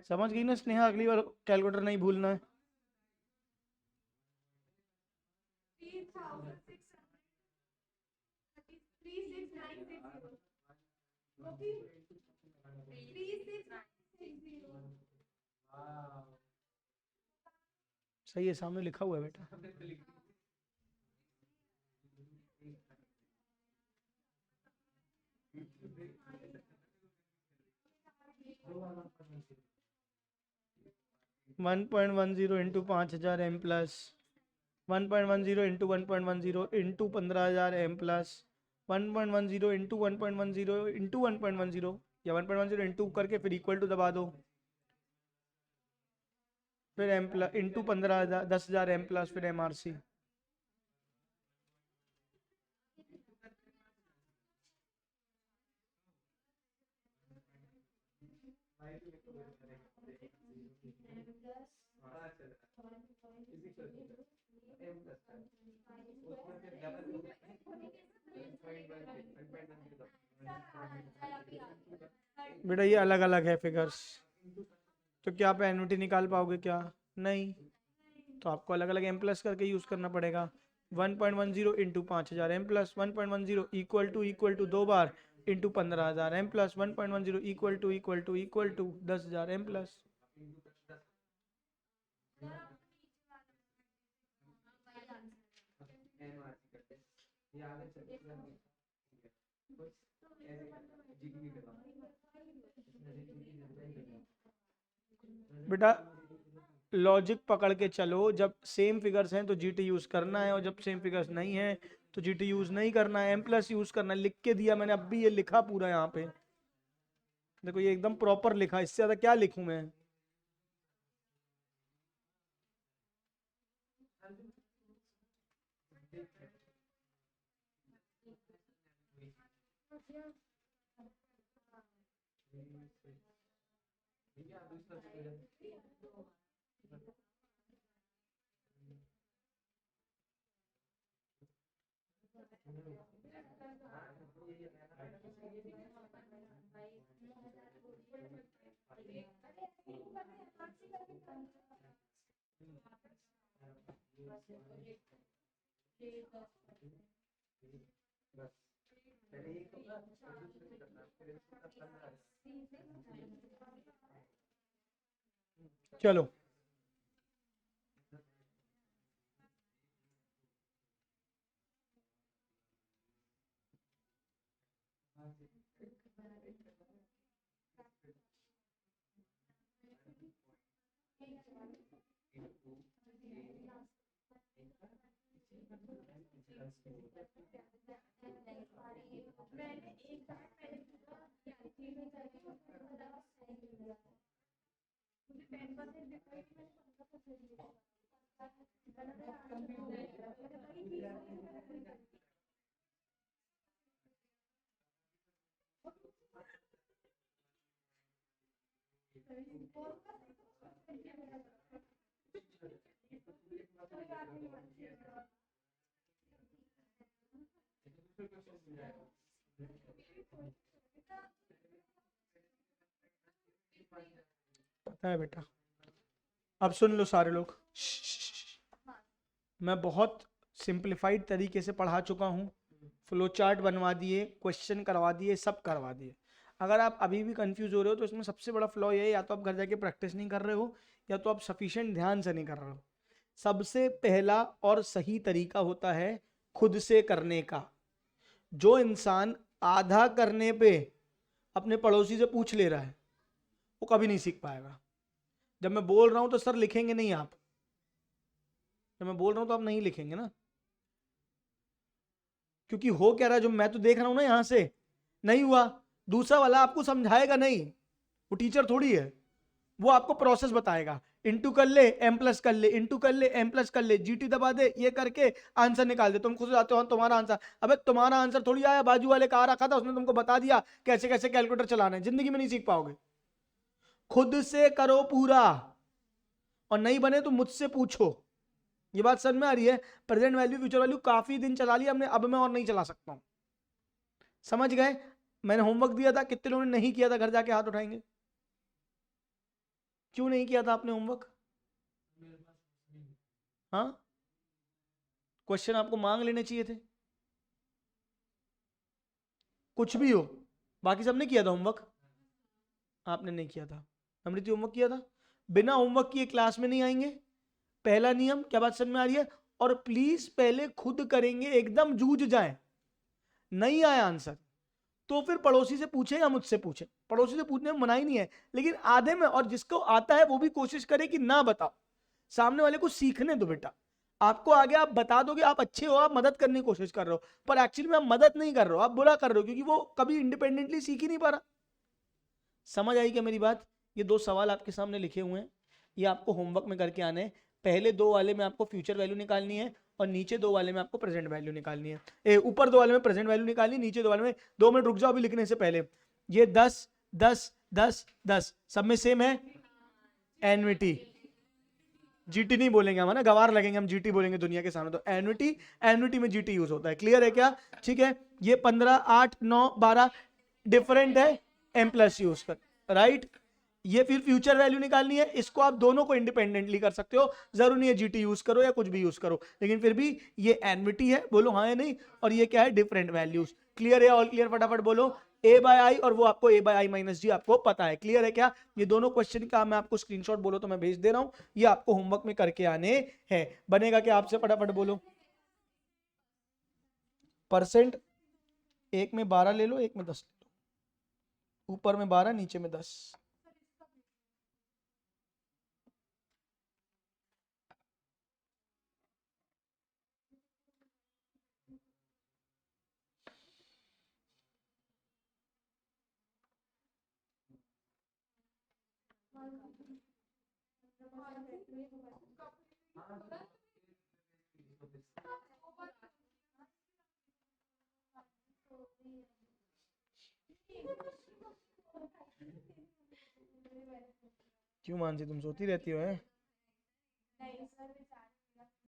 समझ गई ना स्नेहा? अगली बार कैलकुलेटर नहीं भूलना है। 36,960। सही है, सामने लिखा हुआ है बेटा। One point one zero into 5,000 M plus 1.10 into 1.10 into 15,000 M plus 1.10 into 1.10 into 1.10 या 1.10 इंटू करके फिर इक्वल टू दबा दो, फिर M plus into 15,000 10,000 M plus फिर एम आर सी। बेटा ये अलग अलग है फिगर्स, तो क्या आप एन्युटी निकाल पाओगे क्या? नहीं, तो आपको अलग अलग एम प्लस करके यूज करना पड़ेगा। 1.10 into 5,000 M plus 1.10 equal to दो बार into 15,000 M plus 1.10 equal to 10,000 M plus. बेटा लॉजिक पकड़ के चलो, जब सेम फिगर्स हैं तो जीटी यूज करना है, और जब सेम फिगर्स नहीं है तो जीटी यूज नहीं करना है, एम प्लस यूज करना है। लिख के दिया मैंने, अब भी ये लिखा पूरा यहाँ पे, देखो ये एकदम प्रॉपर लिखा, इससे ज्यादा क्या लिखूं मैं। चलो मैंने एक बार पहले पूरा कैलकुलेट में करके उसको बड़ा साइन लिया था। मुझे 10% दिखाई थी, मैंने 15% लिया था। पता है बेटा, अब सुन लो सारे लोग, मैं बहुत सिंप्लीफाइड तरीके से पढ़ा चुका हूँ, फ्लो चार्ट बनवा दिए, क्वेश्चन करवा दिए, सब करवा दिए। अगर आप अभी भी कंफ्यूज हो रहे हो तो इसमें सबसे बड़ा फ्लॉ ये है, या तो आप घर जाके प्रैक्टिस नहीं कर रहे हो, या तो आप सफिशिएंट ध्यान से नहीं कर रहे हो। सबसे पहला और सही तरीका होता है खुद से करने का। जो इंसान आधा करने पे अपने पड़ोसी से पूछ ले रहा है वो कभी नहीं सीख पाएगा। जब मैं बोल रहा हूं तो सर लिखेंगे नहीं आप, जब मैं बोल रहा हूं तो आप नहीं लिखेंगे ना, क्योंकि हो क्या रहा है, जो मैं तो देख रहा हूं ना यहां से, नहीं हुआ, दूसरा वाला आपको समझाएगा नहीं, वो टीचर थोड़ी है, वो आपको प्रोसेस बताएगा। इंटू कर ले, एम प्लस कर ले, इंटू कर ले, एम प्लस कर ले, जीटी दबा दे, ये करके आंसर निकाल दे, तुम खुद जाते हो तुम्हारा आंसर। अबे तुम्हारा आंसर थोड़ी आया, बाजू वाले का आ रखा था, उसने तुमको बता दिया कैसे कैसे कैलकुलेटर चलाना है। जिंदगी में नहीं सीख पाओगे, खुद से करो पूरा, और नहीं बने तो मुझसे पूछो। ये बात समझ में आ रही है? प्रेजेंट वैल्यू फ्यूचर वैल्यू काफी दिन चला लिया हमने, अब मैं और नहीं चला सकता हूं। समझ गए? मैंने होमवर्क दिया था, कितने लोगों ने नहीं किया था? घर जाके हाथ उठाएंगे। क्यों नहीं किया था आपने होमवर्क? हाँ, क्वेश्चन आपको मांग लेने चाहिए थे, कुछ भी हो। बाकी सबने किया था होमवर्क, आपने नहीं किया था। अमृति होमवर्क किया था? बिना होमवर्क किए क्लास में नहीं आएंगे, पहला नियम। क्या बात समझ में आ रही है? और प्लीज पहले खुद करेंगे, एकदम जूझ जाए, नहीं आया आंसर तो फिर पड़ोसी से पूछे या मुझसे पूछे। पड़ोसी से पूछने में मना ही नहीं है, लेकिन आधे में, और जिसको आता है वो भी कोशिश करे कि ना बताओ, सामने वाले को सीखने दो। बेटा आपको आगे आप बता दोगे, आप अच्छे हो, आप मदद करने की कोशिश कर रहे हो, पर एक्चुअली में आप मदद नहीं कर रहे हो, आप बुरा कर रहे हो, क्योंकि वो कभी इंडिपेंडेंटली सीख ही नहीं पा रहा। समझ आई क्या मेरी बात? ये दो सवाल आपके सामने लिखे हुए हैं, ये आपको होमवर्क में करके आने हैं। पहले दो वाले में आपको फ्यूचर वैल्यू निकालनी है, और नीचे दो वाले में आपको प्रेजेंट वैल्यू निकालनी है। ऊपर दो वाले में प्रेजेंट वैल्यू निकालनी है, नीचे दो वाले में। 2 मिनट रुक जाओ अभी लिखने से पहले। ये 10 10 10 10 सब में सेम है, एन्युटी। जीटी नहीं बोलेंगे हम, है ना, गवार लगेंगे हम जीटी बोलेंगे दुनिया के सामने। तो एन्युटी, एन्युटी में जीटी यूज होता है। क्लियर है क्या? ठीक है, ये 15 8 9 12 डिफरेंट है, एम प्लस यूज कर, राइट। ये फिर फ्यूचर वैल्यू निकालनी है, इसको आप दोनों को इंडिपेंडेंटली कर सकते हो, जरूरी नहीं है जीटी यूज करो या कुछ भी यूज करो, लेकिन फिर भी ये एन्युटी है, बोलो हाँ या नहीं। और ये क्या है? Different values. क्लियर है? All clear? फटाफट बोलो। ए बाय आई, और वो आपको ए बाय आई माइनस जी आपको पता है। क्लियर है क्या? ये दोनों क्वेश्चन का मैं आपको स्क्रीनशॉट बोलो तो मैं भेज दे रहा हूं, ये आपको होमवर्क में करके आने हैं। बनेगा क्या आपसे? फटाफट बोलो। परसेंट, एक में 12 ले लो, एक में 10 ले लो, ऊपर में 12 नीचे में 10। क्यों मानसी, तुम सोती रहती हो हैं? नहीं सर